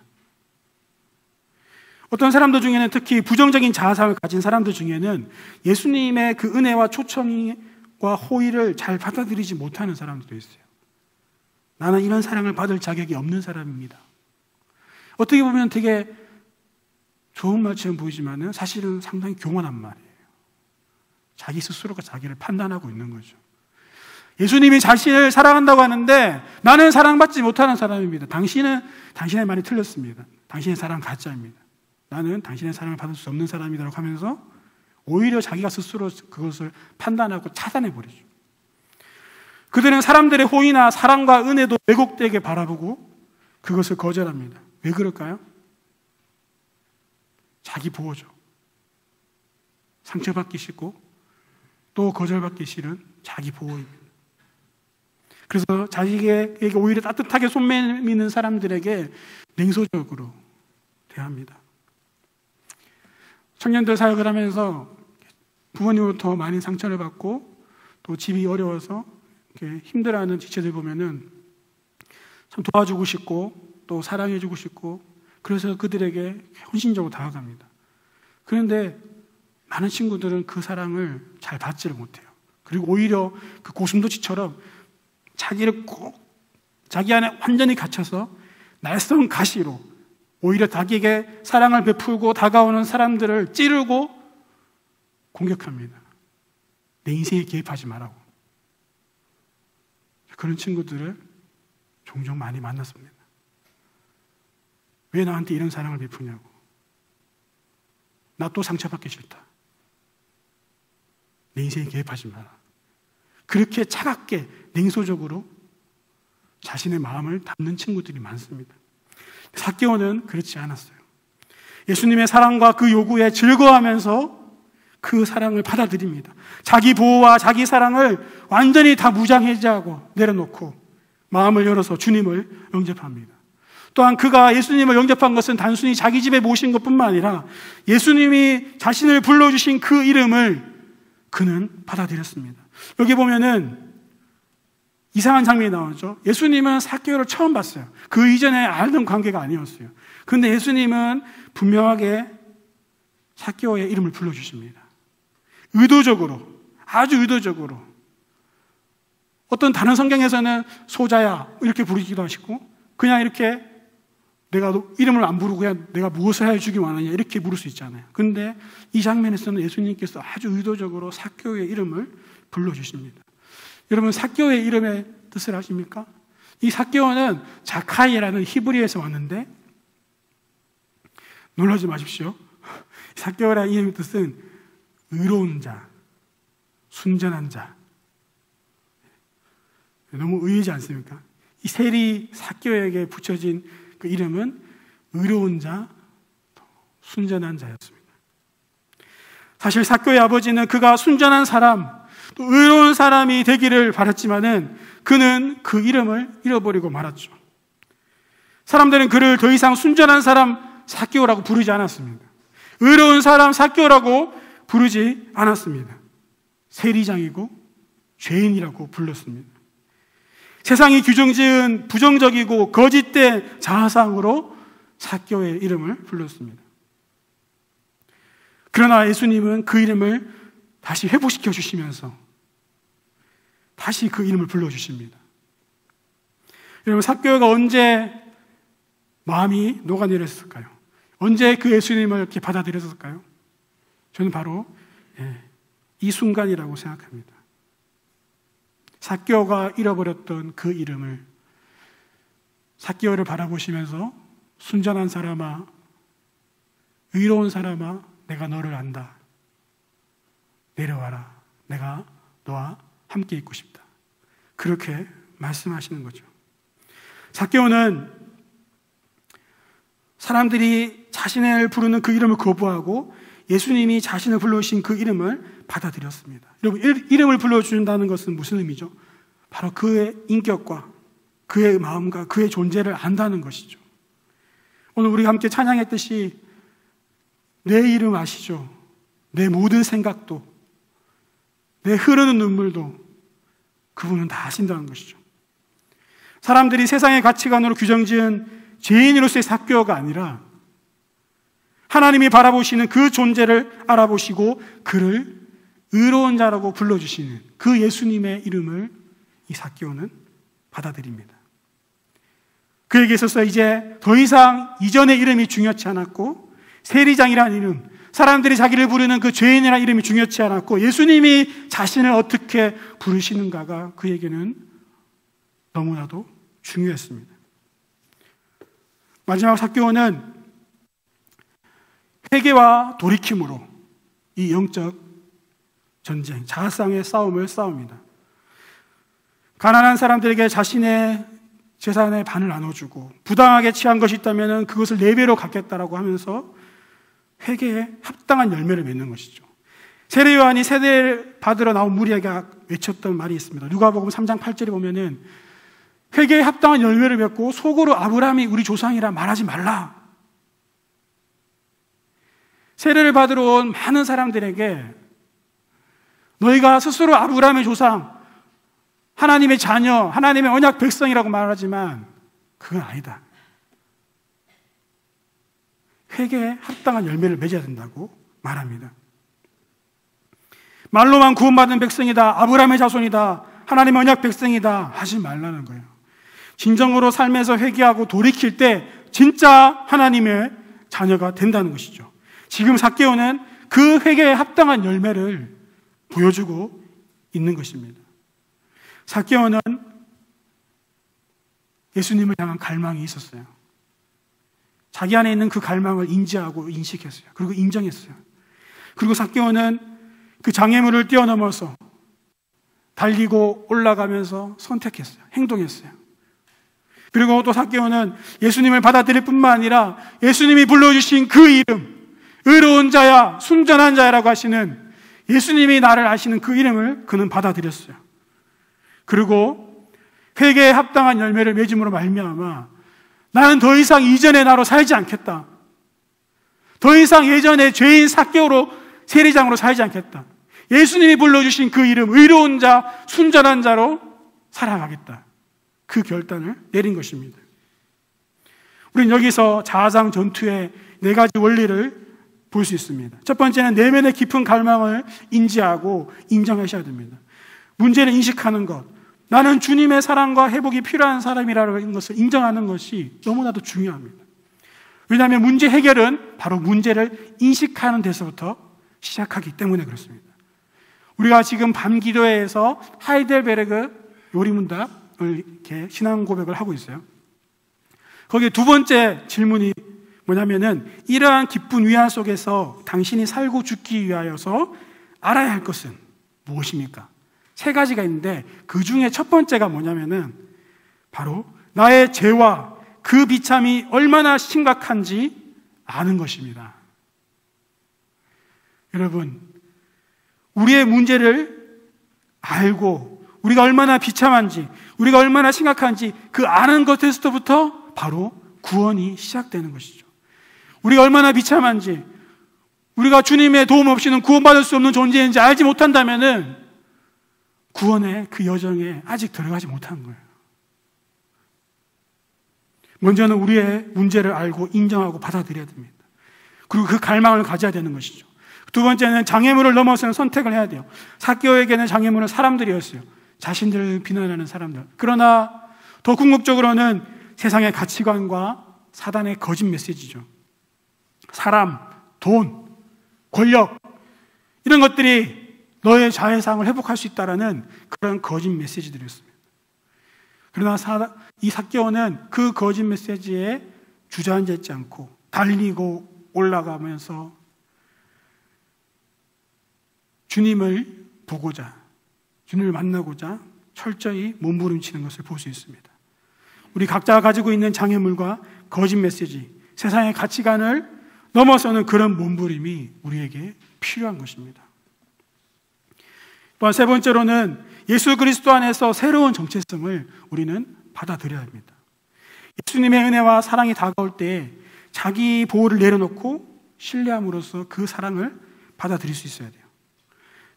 어떤 사람들 중에는 특히 부정적인 자아상을 가진 사람들 중에는 예수님의 그 은혜와 초청과 호의를 잘 받아들이지 못하는 사람들도 있어요. 나는 이런 사랑을 받을 자격이 없는 사람입니다. 어떻게 보면 되게 좋은 말처럼 보이지만 사실은 상당히 교만한 말이에요. 자기 스스로가 자기를 판단하고 있는 거죠. 예수님이 자신을 사랑한다고 하는데 나는 사랑받지 못하는 사람입니다. 당신의 말이 틀렸습니다. 당신의 사랑은 가짜입니다. 나는 당신의 사랑을 받을 수 없는 사람이라고 하면서 오히려 자기가 스스로 그것을 판단하고 차단해버리죠. 그들은 사람들의 호의나 사랑과 은혜도 왜곡되게 바라보고 그것을 거절합니다. 왜 그럴까요? 자기 보호죠. 상처받기 싫고 또 거절받기 싫은 자기 보호입니다. 그래서 자기에게 오히려 따뜻하게 손 내미는 사람들에게 냉소적으로 대합니다. 청년들 사역을 하면서 부모님으로부터 많이 상처를 받고 또 집이 어려워서 이렇게 힘들어하는 지체들 보면은 참 도와주고 싶고 또 사랑해주고 싶고 그래서 그들에게 헌신적으로 다가갑니다. 그런데 많은 친구들은 그 사랑을 잘 받지를 못해요. 그리고 오히려 그 고슴도치처럼 자기를 꼭 자기 안에 완전히 갇혀서 날쌘 가시로 오히려 자기에게 사랑을 베풀고 다가오는 사람들을 찌르고 공격합니다. 내 인생에 개입하지 말라고. 그런 친구들을 종종 많이 만났습니다. 왜 나한테 이런 사랑을 베푸냐고. 나 또 상처받기 싫다. 내 인생에 개입하지 마라. 그렇게 차갑게 냉소적으로 자신의 마음을 담는 친구들이 많습니다. 삭개오는 그렇지 않았어요. 예수님의 사랑과 그 요구에 즐거워하면서 그 사랑을 받아들입니다. 자기 보호와 자기 사랑을 완전히 다 무장해제하고 내려놓고 마음을 열어서 주님을 영접합니다. 또한 그가 예수님을 영접한 것은 단순히 자기 집에 모신 것뿐만 아니라 예수님이 자신을 불러주신 그 이름을 그는 받아들였습니다. 여기 보면은 이상한 장면이 나오죠. 예수님은 삭개오를 처음 봤어요. 그 이전에 알던 관계가 아니었어요. 그런데 예수님은 분명하게 삭개오의 이름을 불러주십니다. 의도적으로, 아주 의도적으로. 어떤 다른 성경에서는 소자야 이렇게 부르기도 하시고 그냥 이렇게 내가 이름을 안 부르고 그냥 내가 무엇을 해주기 원하냐 이렇게 부를 수 있잖아요. 그런데 이 장면에서는 예수님께서 아주 의도적으로 삭개오의 이름을 불러주십니다. 여러분 삭개오의 이름의 뜻을 아십니까? 이 삭개오는 자카이라는 히브리어에서 왔는데 놀라지 마십시오. 삭개오라는 이름의 뜻은 의로운 자, 순전한 자. 너무 의외지 않습니까? 이 세리 삭개오에게 붙여진 그 이름은 의로운 자, 순전한 자였습니다. 사실 삭개오의 아버지는 그가 순전한 사람, 또 의로운 사람이 되기를 바랐지만은 그는 그 이름을 잃어버리고 말았죠. 사람들은 그를 더 이상 순전한 사람 삭개오라고 부르지 않았습니다. 의로운 사람 삭개오라고 부르지 않았습니다. 세리장이고 죄인이라고 불렀습니다. 세상이 규정지은 부정적이고 거짓된 자아상으로 삭개오의 이름을 불렀습니다. 그러나 예수님은 그 이름을 다시 회복시켜 주시면서 다시 그 이름을 불러주십니다. 여러분 삭개오가 언제 마음이 녹아내렸을까요? 언제 그 예수님을 이렇게 받아들였을까요? 저는 바로 이 순간이라고 생각합니다. 삭개오가 잃어버렸던 그 이름을 삭개오를 바라보시면서 순전한 사람아, 의로운 사람아, 내가 너를 안다. 내려와라. 내가 너와 함께 있고 싶다. 그렇게 말씀하시는 거죠. 삭개오는 사람들이 자신을 부르는 그 이름을 거부하고 예수님이 자신을 불러주신 그 이름을 받아들였습니다. 여러분, 이름을 불러준다는 것은 무슨 의미죠? 바로 그의 인격과 그의 마음과 그의 존재를 안다는 것이죠. 오늘 우리가 함께 찬양했듯이 내 이름 아시죠? 내 모든 생각도, 내 흐르는 눈물도 그분은 다 아신다는 것이죠. 사람들이 세상의 가치관으로 규정지은 죄인으로서의 삭개오가 아니라 하나님이 바라보시는 그 존재를 알아보시고 그를 의로운 자라고 불러주시는 그 예수님의 이름을 이 삭개오는 받아들입니다. 그에게 있어서 이제 더 이상 이전의 이름이 중요치 않았고, 세리장이라는 이름, 사람들이 자기를 부르는 그 죄인이라는 이름이 중요치 않았고, 예수님이 자신을 어떻게 부르시는가가 그에게는 너무나도 중요했습니다. 마지막 삭개오는 회개와 돌이킴으로 이 영적 전쟁, 자아상의 싸움을 싸웁니다. 가난한 사람들에게 자신의 재산의 반을 나눠주고 부당하게 취한 것이 있다면 그것을 4배로 갚겠다라고 하면서 회개에 합당한 열매를 맺는 것이죠. 세례 요한이 세례를 받으러 나온 무리에게 외쳤던 말이 있습니다. 누가복음 3장 8절에 보면은 회개에 합당한 열매를 맺고 속으로 아브라함이 우리 조상이라 말하지 말라. 세례를 받으러 온 많은 사람들에게 너희가 스스로 아브라함의 조상, 하나님의 자녀, 하나님의 언약 백성이라고 말하지만 그건 아니다. 회개에 합당한 열매를 맺어야 된다고 말합니다. 말로만 구원받은 백성이다, 아브라함의 자손이다, 하나님의 언약 백성이다 하지 말라는 거예요. 진정으로 삶에서 회개하고 돌이킬 때 진짜 하나님의 자녀가 된다는 것이죠. 지금 삭개오는 그 회개에 합당한 열매를 보여주고 있는 것입니다. 삭개오는 예수님을 향한 갈망이 있었어요. 자기 안에 있는 그 갈망을 인지하고 인식했어요. 그리고 인정했어요. 그리고 삭개오는 그 장애물을 뛰어넘어서 달리고 올라가면서 선택했어요. 행동했어요. 그리고 또 삭개오는 예수님을 받아들일 뿐만 아니라 예수님이 불러주신 그 이름, 의로운 자야, 순전한 자야라고 하시는 예수님이 나를 아시는 그 이름을 그는 받아들였어요. 그리고 회개에 합당한 열매를 맺음으로 말미암아 나는 더 이상 이전의 나로 살지 않겠다. 더 이상 예전의 죄인 삭개오로 세리장으로 살지 않겠다. 예수님이 불러주신 그 이름, 의로운 자, 순전한 자로 살아가겠다. 그 결단을 내린 것입니다. 우리는 여기서 자아상 전투의 4가지 원리를 볼 수 있습니다. 첫 번째는 내면의 깊은 갈망을 인지하고 인정하셔야 됩니다. 문제를 인식하는 것, 나는 주님의 사랑과 회복이 필요한 사람이라는 것을 인정하는 것이 너무나도 중요합니다. 왜냐하면 문제 해결은 바로 문제를 인식하는 데서부터 시작하기 때문에 그렇습니다. 우리가 지금 밤기도회에서 하이델베르그 요리문답을 이렇게 신앙 고백을 하고 있어요. 거기에 2번째 질문이 뭐냐면은 이러한 기쁜 위안 속에서 당신이 살고 죽기 위하여서 알아야 할 것은 무엇입니까? 3가지가 있는데 그 중에 첫 번째가 뭐냐면은 바로 나의 죄와 그 비참이 얼마나 심각한지 아는 것입니다. 여러분, 우리의 문제를 알고 우리가 얼마나 비참한지, 우리가 얼마나 심각한지 그 아는 것에서부터 바로 구원이 시작되는 것이죠. 우리가 얼마나 비참한지, 우리가 주님의 도움 없이는 구원받을 수 없는 존재인지 알지 못한다면은 구원의 그 여정에 아직 들어가지 못한 거예요. 먼저는 우리의 문제를 알고 인정하고 받아들여야 됩니다. 그리고 그 갈망을 가져야 되는 것이죠. 2번째는 장애물을 넘어서는 선택을 해야 돼요. 삭개오에게는 장애물은 사람들이었어요. 자신들을 비난하는 사람들. 그러나 더 궁극적으로는 세상의 가치관과 사단의 거짓 메시지죠. 사람, 돈, 권력 이런 것들이 너의 자애상을 회복할 수 있다라는 그런 거짓 메시지들이었습니다. 그러나 이 삭개오는 그 거짓 메시지에 주저앉지 않고 달리고 올라가면서 주님을 보고자, 주님을 만나고자 철저히 몸부림치는 것을 볼 수 있습니다. 우리 각자가 가지고 있는 장애물과 거짓 메시지, 세상의 가치관을 넘어서는 그런 몸부림이 우리에게 필요한 것입니다. 또한 세 번째로는 예수 그리스도 안에서 새로운 정체성을 우리는 받아들여야 합니다. 예수님의 은혜와 사랑이 다가올 때 자기 보호를 내려놓고 신뢰함으로써 그 사랑을 받아들일 수 있어야 돼요.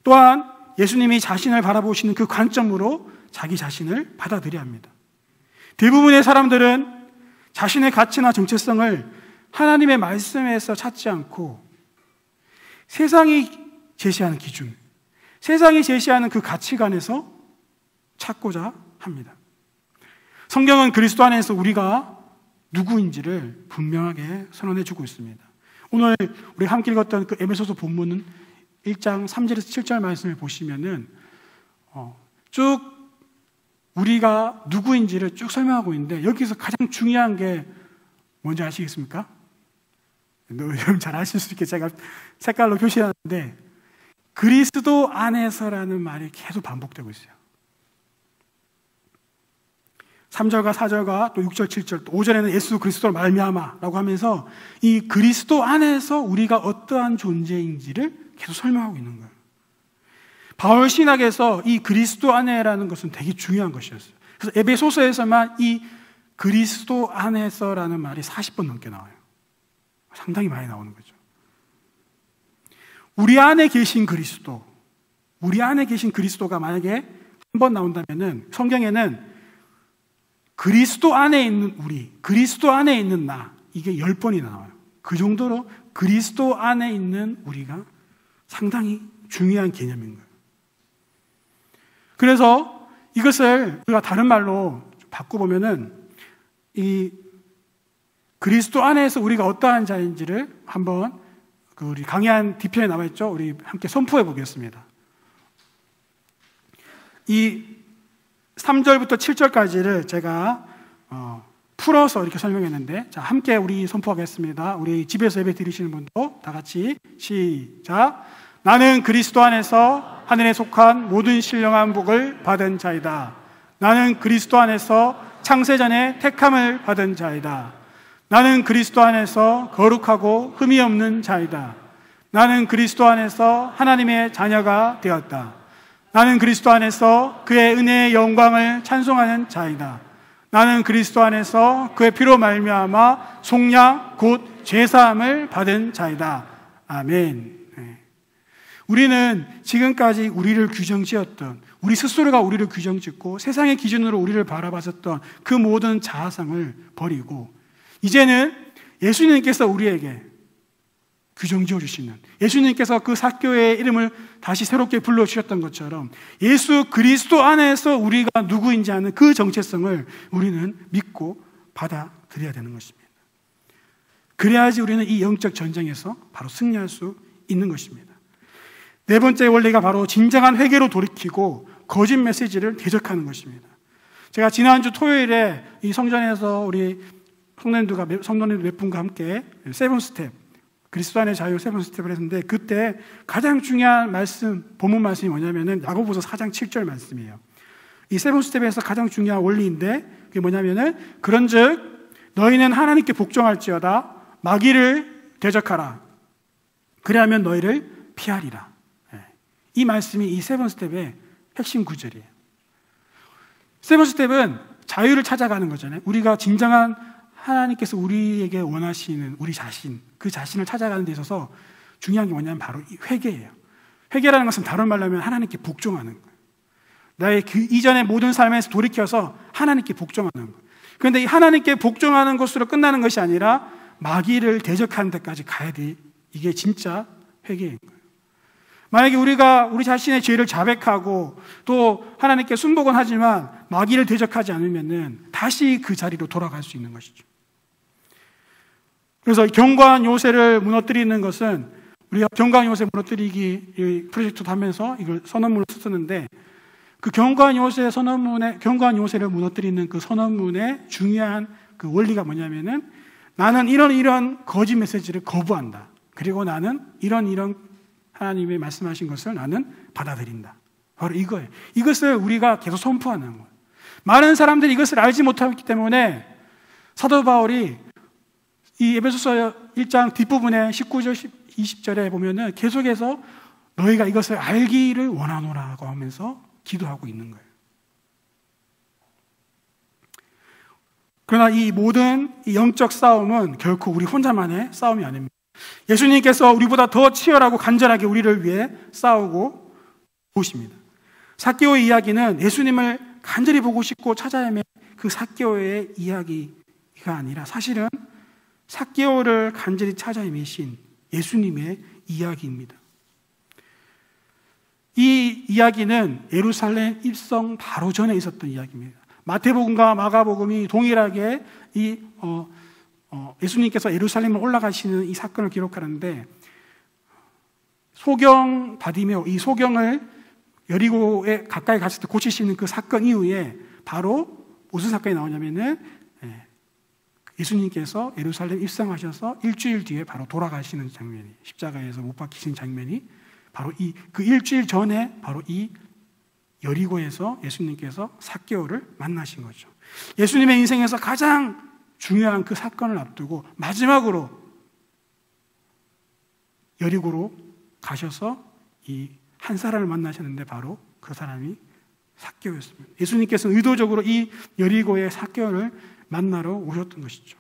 또한 예수님이 자신을 바라보시는 그 관점으로 자기 자신을 받아들여야 합니다. 대부분의 사람들은 자신의 가치나 정체성을 하나님의 말씀에서 찾지 않고 세상이 제시하는 기준, 세상이 제시하는 그 가치관에서 찾고자 합니다. 성경은 그리스도 안에서 우리가 누구인지를 분명하게 선언해 주고 있습니다. 오늘 우리 함께 읽었던 그 에베소서 본문은 1장 3절에서 7절 말씀을 보시면은 쭉 우리가 누구인지를 쭉 설명하고 있는데 여기서 가장 중요한 게 뭔지 아시겠습니까? 여러분 잘 아실 수 있게 제가 색깔로 표시하는데 그리스도 안에서라는 말이 계속 반복되고 있어요. 3절과 4절과 또 6절, 7절, 또 5절에는 예수 그리스도를 말미암아라고 하면서 이 그리스도 안에서 우리가 어떠한 존재인지를 계속 설명하고 있는 거예요. 바울 신학에서 이 그리스도 안에라는 것은 되게 중요한 것이었어요. 그래서 에베소서에서만 이 그리스도 안에서라는 말이 40번 넘게 나와요. 상당히 많이 나오는 거죠. 우리 안에 계신 그리스도, 우리 안에 계신 그리스도가 만약에 한 번 나온다면은 성경에는 그리스도 안에 있는 우리, 그리스도 안에 있는 나, 이게 10번이나 나와요. 그 정도로 그리스도 안에 있는 우리가 상당히 중요한 개념인 거예요. 그래서 이것을 우리가 다른 말로 바꿔보면은 이 그리스도 안에서 우리가 어떠한 자인지를 한번 우리 강의한 뒤편에 나와 있죠. 우리 함께 선포해 보겠습니다. 이 3절부터 7절까지를 제가 풀어서 이렇게 설명했는데, 자, 함께 우리 선포하겠습니다. 우리 집에서 예배 드리시는 분도 다 같이 시작. 나는 그리스도 안에서 하늘에 속한 모든 신령한 복을 받은 자이다. 나는 그리스도 안에서 창세전에 택함을 받은 자이다. 나는 그리스도 안에서 거룩하고 흠이 없는 자이다. 나는 그리스도 안에서 하나님의 자녀가 되었다. 나는 그리스도 안에서 그의 은혜의 영광을 찬송하는 자이다. 나는 그리스도 안에서 그의 피로 말미암아 속량 곧 죄사함을 받은 자이다. 아멘. 우리는 지금까지 우리를 규정지었던, 우리 스스로가 우리를 규정짓고 세상의 기준으로 우리를 바라봤었던 그 모든 자아상을 버리고 이제는 예수님께서 우리에게 규정 지어주시는, 예수님께서 그 삭개오의 이름을 다시 새롭게 불러주셨던 것처럼 예수 그리스도 안에서 우리가 누구인지 아는 그 정체성을 우리는 믿고 받아들여야 되는 것입니다. 그래야지 우리는 이 영적 전쟁에서 바로 승리할 수 있는 것입니다. 네 번째 원리가 바로 진정한 회개로 돌이키고 거짓 메시지를 대적하는 것입니다. 제가 지난주 토요일에 이 성전에서 우리 성도님들 몇 분과 함께 세븐 스텝, 그리스도 안의 자유 세븐 스텝을 했는데 그때 가장 중요한 말씀, 본문 말씀이 뭐냐면은 야고보서 4장 7절 말씀이에요. 이 세븐 스텝에서 가장 중요한 원리인데 그게 뭐냐면은 그런즉 너희는 하나님께 복종할지어다 마귀를 대적하라 그리하면 너희를 피하리라. 이 말씀이 이 세븐 스텝의 핵심 구절이에요. 세븐 스텝은 자유를 찾아가는 거잖아요. 우리가 진정한 하나님께서 우리에게 원하시는 우리 자신, 그 자신을 찾아가는 데 있어서 중요한 게 뭐냐면 바로 이 회개예요. 회개라는 것은 다른 말로 하면 하나님께 복종하는 거예요. 나의 그 이전의 모든 삶에서 돌이켜서 하나님께 복종하는 거예요. 그런데 이 하나님께 복종하는 것으로 끝나는 것이 아니라 마귀를 대적하는 데까지 가야 돼. 이게 진짜 회개인 거예요. 만약에 우리가 우리 자신의 죄를 자백하고 또 하나님께 순복은 하지만 마귀를 대적하지 않으면은 다시 그 자리로 돌아갈 수 있는 것이죠. 그래서 경고한 요새를 무너뜨리는 것은 우리가 경고한 요새 무너뜨리기 프로젝트도 하면서 이걸 선언문을 썼었는데 그 경관 요새를 무너뜨리는 그 선언문의 중요한 그 원리가 뭐냐면은 나는 이런 거짓 메시지를 거부한다. 그리고 나는 이런 하나님의 말씀하신 것을 나는 받아들인다. 바로 이거예요. 이것을 우리가 계속 선포하는 거예요. 많은 사람들이 이것을 알지 못하기 때문에 사도 바울이 이 에베소서 1장 뒷부분에 19절, 20절에 보면은 계속해서 너희가 이것을 알기를 원하노라고 하면서 기도하고 있는 거예요. 그러나 이 모든 이 영적 싸움은 결코 우리 혼자만의 싸움이 아닙니다. 예수님께서 우리보다 더 치열하고 간절하게 우리를 위해 싸우고 오십니다. 삭개오의 이야기는 예수님을 간절히 보고 싶고 찾아 헤맨 그 삭개오의 이야기가 아니라 사실은 삭개오를 간절히 찾아 헤매신 예수님의 이야기입니다. 이 이야기는 예루살렘 입성 바로 전에 있었던 이야기입니다. 마태복음과 마가복음이 동일하게 예수님께서 예루살렘에 올라가시는 이 사건을 기록하는데, 소경 바디메오, 이 소경을 여리고에 가까이 갔을 때 고치시는 그 사건 이후에 바로 무슨 사건이 나오냐면은 예수님께서 예루살렘 입성하셔서 일주일 뒤에 바로 돌아가시는 장면이, 십자가에서 못 박히신 장면이 바로 그 일주일 전에 바로 이 여리고에서 예수님께서 삭개오를 만나신 거죠. 예수님의 인생에서 가장 중요한 그 사건을 앞두고 마지막으로 여리고로 가셔서 이 한 사람을 만나셨는데 바로 그 사람이 삭개오였습니다. 예수님께서는 의도적으로 이 여리고의 삭개오를 만나러 오셨던 것이죠.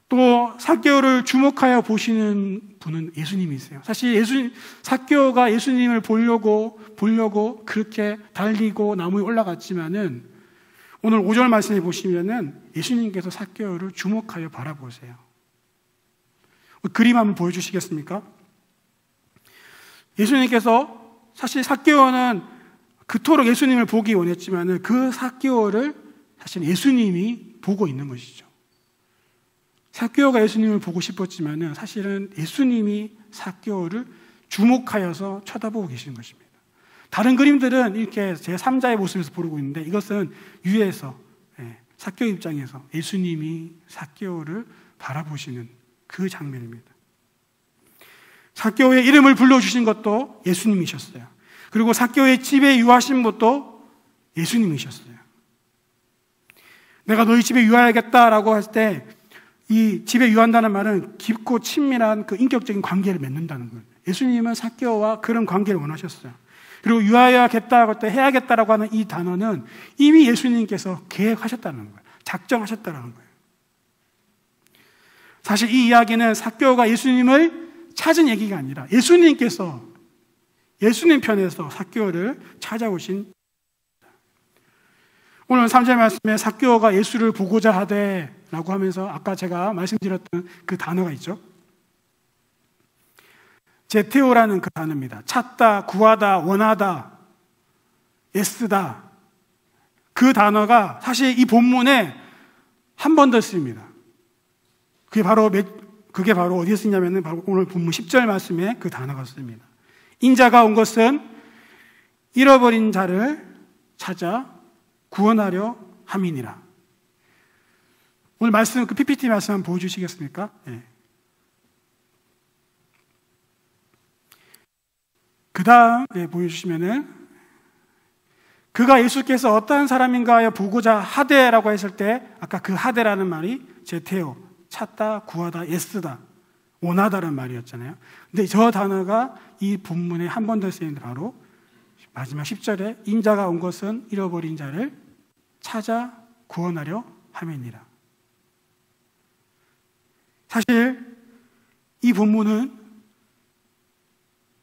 또 삭개오를 주목하여 보시는 분은 예수님이세요. 사실 삭개오가 예수님을 보려고 그렇게 달리고 나무에 올라갔지만은 오늘 5절 말씀해 보시면은 예수님께서 삭개오를 주목하여 바라보세요. 그림 한번 보여주시겠습니까? 예수님께서 사실 삭개오는 그토록 예수님을 보기 원했지만은 그 삭개오를 사실 예수님이 보고 있는 것이죠. 삭개오가 예수님을 보고 싶었지만은 사실은 예수님이 삭개오를 주목하여서 쳐다보고 계시는 것입니다. 다른 그림들은 이렇게 제3자의 모습에서 보고 있는데 이것은 위에서 삭개오 입장에서 예수님이 삭개오를 바라보시는 그 장면입니다. 삭개오의 이름을 불러주신 것도 예수님이셨어요. 그리고 삭개오의 집에 유하신 것도 예수님이셨어요. 내가 너희 집에 유하야겠다라고 할 때 이 집에 유한다는 말은 깊고 친밀한 그 인격적인 관계를 맺는다는 거예요. 예수님은 삭개오와 그런 관계를 원하셨어요. 그리고 유하야겠다고 할 때 해야겠다라고 하는 이 단어는 이미 예수님께서 계획하셨다는 거예요. 작정하셨다는 거예요. 사실 이 이야기는 삭개오가 예수님을 찾은 얘기가 아니라 예수님께서 예수님 편에서 삭개오를 찾아오신, 오늘 3절 말씀에 삭개오가 예수를 보고자 하되 라고 하면서 아까 제가 말씀드렸던 그 단어가 있죠. 제테오라는 그 단어입니다. 찾다, 구하다, 원하다, 애쓰다. 그 단어가 사실 이 본문에 한 번 더 쓰입니다. 그게 바로 어디에 쓰냐면은 바로 오늘 본문 10절 말씀에 그 단어가 쓰입니다. 인자가 온 것은 잃어버린 자를 찾아 구원하려 함이니라. 오늘 말씀, 그 PPT 말씀 한번 보여주시겠습니까? 네. 그 다음 보여주시면은 그가 예수께서 어떠한 사람인가 하여 보고자 하되라고 했을 때 아까 그 하되라는 말이 제테오, 찾다, 구하다, 애쓰다, 원하다라는 말이었잖아요. 근데 저 단어가 이 본문에 한 번 더 쓰이는데 바로 마지막 10절에 인자가 온 것은 잃어버린 자를 찾아 구원하려 함이니라. 사실 이 본문은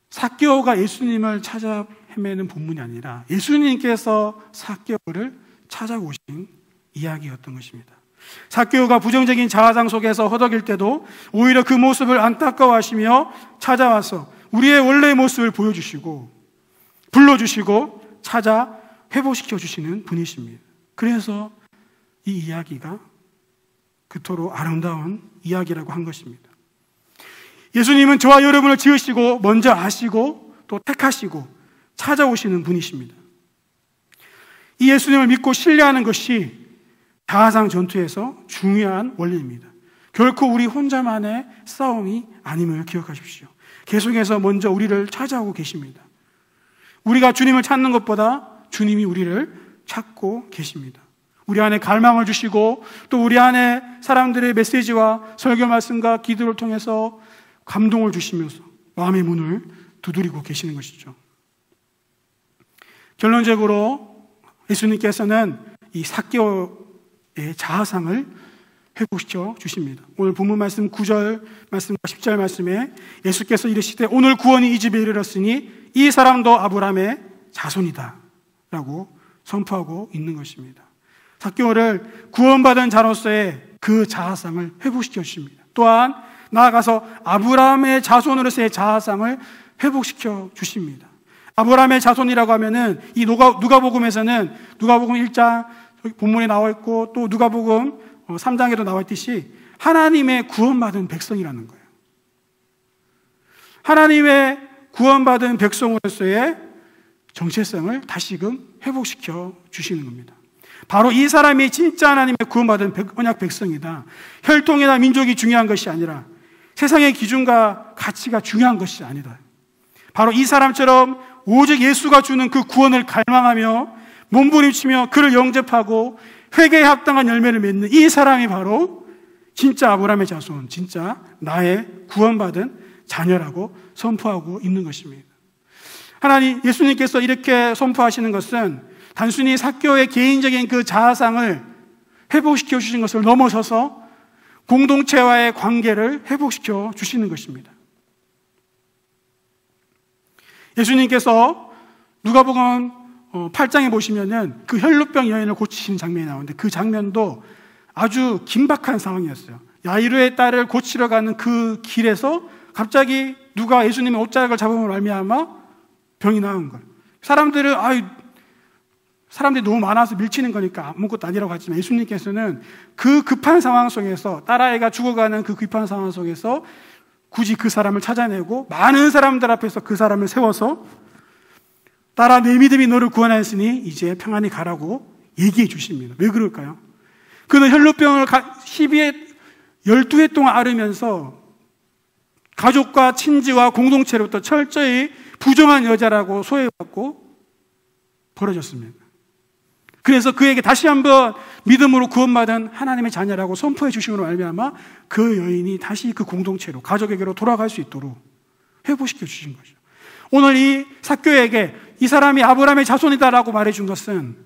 삭개오가 예수님을 찾아 헤매는 본문이 아니라 예수님께서 삭개오를 찾아오신 이야기였던 것입니다. 삭개오가 부정적인 자화상 속에서 허덕일 때도 오히려 그 모습을 안타까워하시며 찾아와서 우리의 원래의 모습을 보여주시고 불러주시고 찾아 회복시켜 주시는 분이십니다. 그래서 이 이야기가 그토록 아름다운 이야기라고 한 것입니다. 예수님은 저와 여러분을 지으시고 먼저 아시고 또 택하시고 찾아오시는 분이십니다. 이 예수님을 믿고 신뢰하는 것이 자아상 전투에서 중요한 원리입니다. 결코 우리 혼자만의 싸움이 아님을 기억하십시오. 계속해서 먼저 우리를 찾아오고 계십니다. 우리가 주님을 찾는 것보다 주님이 우리를 찾고 계십니다. 우리 안에 갈망을 주시고 또 우리 안에 사람들의 메시지와 설교 말씀과 기도를 통해서 감동을 주시면서 마음의 문을 두드리고 계시는 것이죠. 결론적으로 예수님께서는 이 삭개오의 자아상을 회복시켜 주십니다. 오늘 본문 말씀 9절 말씀과 10절 말씀에 예수께서 이르시되 오늘 구원이 이 집에 이르렀으니 이 사람도 아브라함의 자손이다 라고 선포하고 있는 것입니다. 삭개오를 구원받은 자로서의 그 자아상을 회복시켜 주십니다. 또한 나아가서 아브라함의 자손으로서의 자아상을 회복시켜 주십니다. 아브라함의 자손이라고 하면은 이 누가복음에서는 누가복음 1장 본문에 나와 있고 또 누가복음 3장에도 나와 있듯이 하나님의 구원받은 백성이라는 거예요. 하나님의 구원받은 백성으로서의 정체성을 다시금 회복시켜 주시는 겁니다. 바로 이 사람이 진짜 하나님의 구원받은 언약 백성이다. 혈통이나 민족이 중요한 것이 아니라 세상의 기준과 가치가 중요한 것이 아니다. 바로 이 사람처럼 오직 예수가 주는 그 구원을 갈망하며 몸부림치며 그를 영접하고 회개에 합당한 열매를 맺는 이 사람이 바로 진짜 아브라함의 자손, 진짜 나의 구원받은 자녀라고 선포하고 있는 것입니다. 하나님, 예수님께서 이렇게 선포하시는 것은 단순히 삭개오의 개인적인 그 자아상을 회복시켜 주신 것을 넘어서서 공동체와의 관계를 회복시켜 주시는 것입니다. 예수님께서 누가복음 8장에 보시면은 그 혈루병 여인을 고치시는 장면이 나오는데 그 장면도 아주 긴박한 상황이었어요. 야이로의 딸을 고치러 가는 그 길에서 갑자기 누가 예수님의 옷자락을 잡음으로 말미암아 병이 나은 거예요. 사람들이 너무 많아서 밀치는 거니까 아무것도 아니라고 하지만 예수님께서는 그 급한 상황 속에서 딸아이가 죽어가는 그 급한 상황 속에서 굳이 그 사람을 찾아내고 많은 사람들 앞에서 그 사람을 세워서 딸아, 내 믿음이 너를 구원하였으니 이제 평안히 가라고 얘기해 주십니다. 왜 그럴까요? 그는 혈루병을 12회 동안 앓으면서 가족과 친지와 공동체로부터 철저히 부정한 여자라고 소외받고 버려졌습니다. 그래서 그에게 다시 한번 믿음으로 구원받은 하나님의 자녀라고 선포해 주심으로 말미암아 그 여인이 다시 그 공동체로 가족에게로 돌아갈 수 있도록 회복시켜 주신 거죠. 오늘 이 삭개오에게 이 사람이 아브라함의 자손이다라고 말해준 것은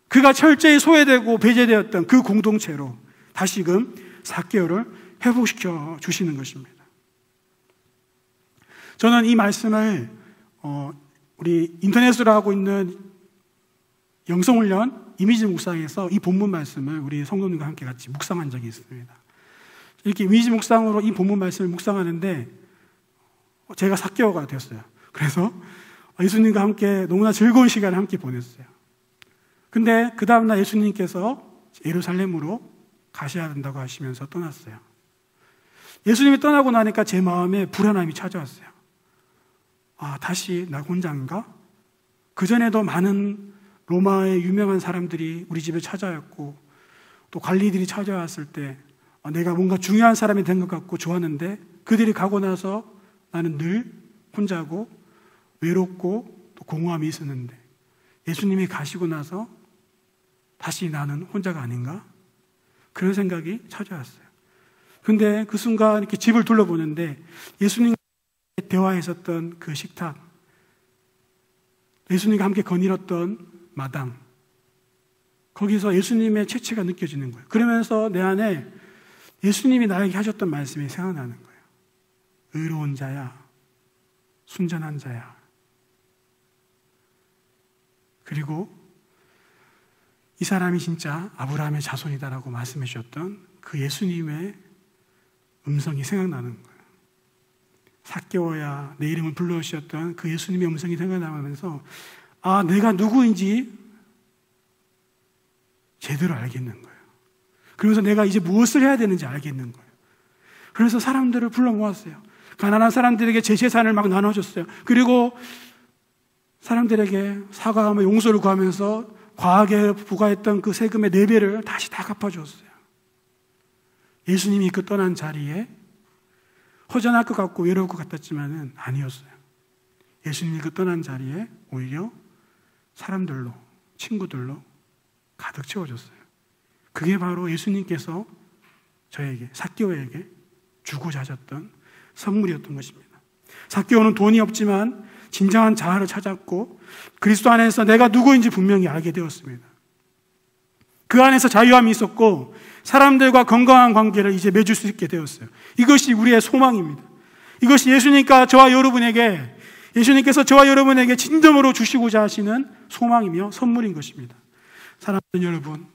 그가 철저히 소외되고 배제되었던 그 공동체로 다시금 삭개오를 회복시켜 주시는 것입니다. 저는 이 말씀을 우리 인터넷으로 하고 있는 영성훈련 이미지 묵상에서 이 본문 말씀을 우리 성도님과 함께 같이 묵상한 적이 있습니다. 이렇게 이미지 묵상으로 이 본문 말씀을 묵상하는데 제가 삭개오가 되었어요. 그래서 예수님과 함께 너무나 즐거운 시간을 함께 보냈어요. 근데 그 다음날 예수님께서 예루살렘으로 가셔야 된다고 하시면서 떠났어요. 예수님이 떠나고 나니까 제 마음에 불안함이 찾아왔어요. 다시 나 혼자인가? 그전에도 많은 로마의 유명한 사람들이 우리 집에 찾아왔고 또 관리들이 찾아왔을 때 내가 뭔가 중요한 사람이 된 것 같고 좋았는데 그들이 가고 나서 나는 늘 혼자고 외롭고 또 공허함이 있었는데 예수님이 가시고 나서 다시 나는 혼자가 아닌가? 그런 생각이 찾아왔어요. 근데 그 순간 이렇게 집을 둘러보는데 예수님과 대화했었던 그 식탁, 예수님과 함께 거닐었던 마당, 거기서 예수님의 체취가 느껴지는 거예요. 그러면서 내 안에 예수님이 나에게 하셨던 말씀이 생각나는 거예요. 의로운 자야, 순전한 자야. 그리고 이 사람이 진짜 아브라함의 자손이다라고 말씀해 주셨던 그 예수님의 음성이 생각나는 거예요. 삭개오야, 내 이름을 불러주셨던 그 예수님의 음성이 생각나면서 내가 누구인지 제대로 알겠는 거예요. 그러면서 내가 이제 무엇을 해야 되는지 알겠는 거예요. 그래서 사람들을 불러 모았어요. 가난한 사람들에게 제 재산을 막 나눠줬어요. 그리고 사람들에게 사과하며 용서를 구하면서 과하게 부과했던 그 세금의 4배를 다시 다 갚아주었어요. 예수님이 그 떠난 자리에 허전할 것 같고 외로울 것 같았지만은 아니었어요. 예수님이 그 떠난 자리에 오히려 사람들로, 친구들로 가득 채워졌어요. 그게 바로 예수님께서 저에게, 삭개오에게 주고자 하셨던 선물이었던 것입니다. 삭개오는 돈이 없지만 진정한 자아를 찾았고 그리스도 안에서 내가 누구인지 분명히 알게 되었습니다. 그 안에서 자유함이 있었고 사람들과 건강한 관계를 이제 맺을 수 있게 되었어요. 이것이 우리의 소망입니다. 이것이 예수님께서 저와 여러분에게 진정으로 주시고자 하시는 소망이며 선물인 것입니다. 사랑하는 여러분,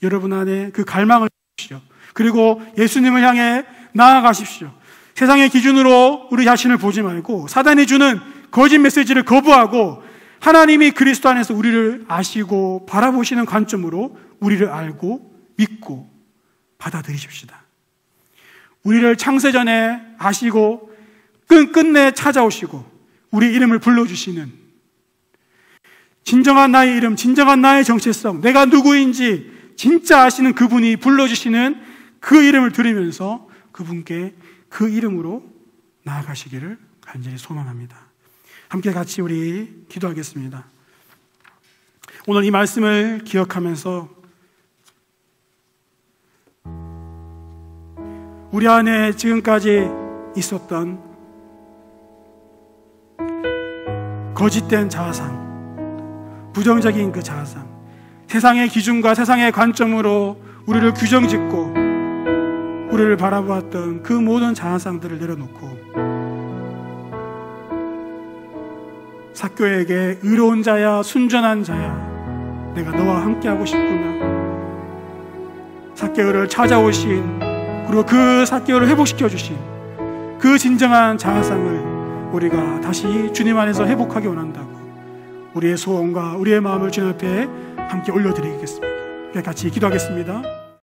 여러분 안에 그 갈망을 주십시오. 그리고 예수님을 향해 나아가십시오. 세상의 기준으로 우리 자신을 보지 말고 사단이 주는 거짓 메시지를 거부하고 하나님이 그리스도 안에서 우리를 아시고 바라보시는 관점으로 우리를 알고 믿고 받아들이십시다. 우리를 창세전에 아시고 끝내 찾아오시고 우리 이름을 불러주시는 진정한 나의 이름, 진정한 나의 정체성, 내가 누구인지 진짜 아시는 그분이 불러주시는 그 이름을 들으면서 그분께 그 이름으로 나아가시기를 간절히 소망합니다. 함께 같이 우리 기도하겠습니다. 오늘 이 말씀을 기억하면서 우리 안에 지금까지 있었던 거짓된 자아상, 부정적인 그 자아상, 세상의 기준과 세상의 관점으로 우리를 규정짓고 우리를 바라보았던 그 모든 자아상들을 내려놓고 삭개오에게 의로운 자야, 순전한 자야, 내가 너와 함께하고 싶구나. 삭개오를 찾아오신, 그리고 그 삭개오를 회복시켜 주신 그 진정한 자아상을 우리가 다시 주님 안에서 회복하기 원한다고 우리의 소원과 우리의 마음을 주님 앞에 함께 올려드리겠습니다. 같이 기도하겠습니다.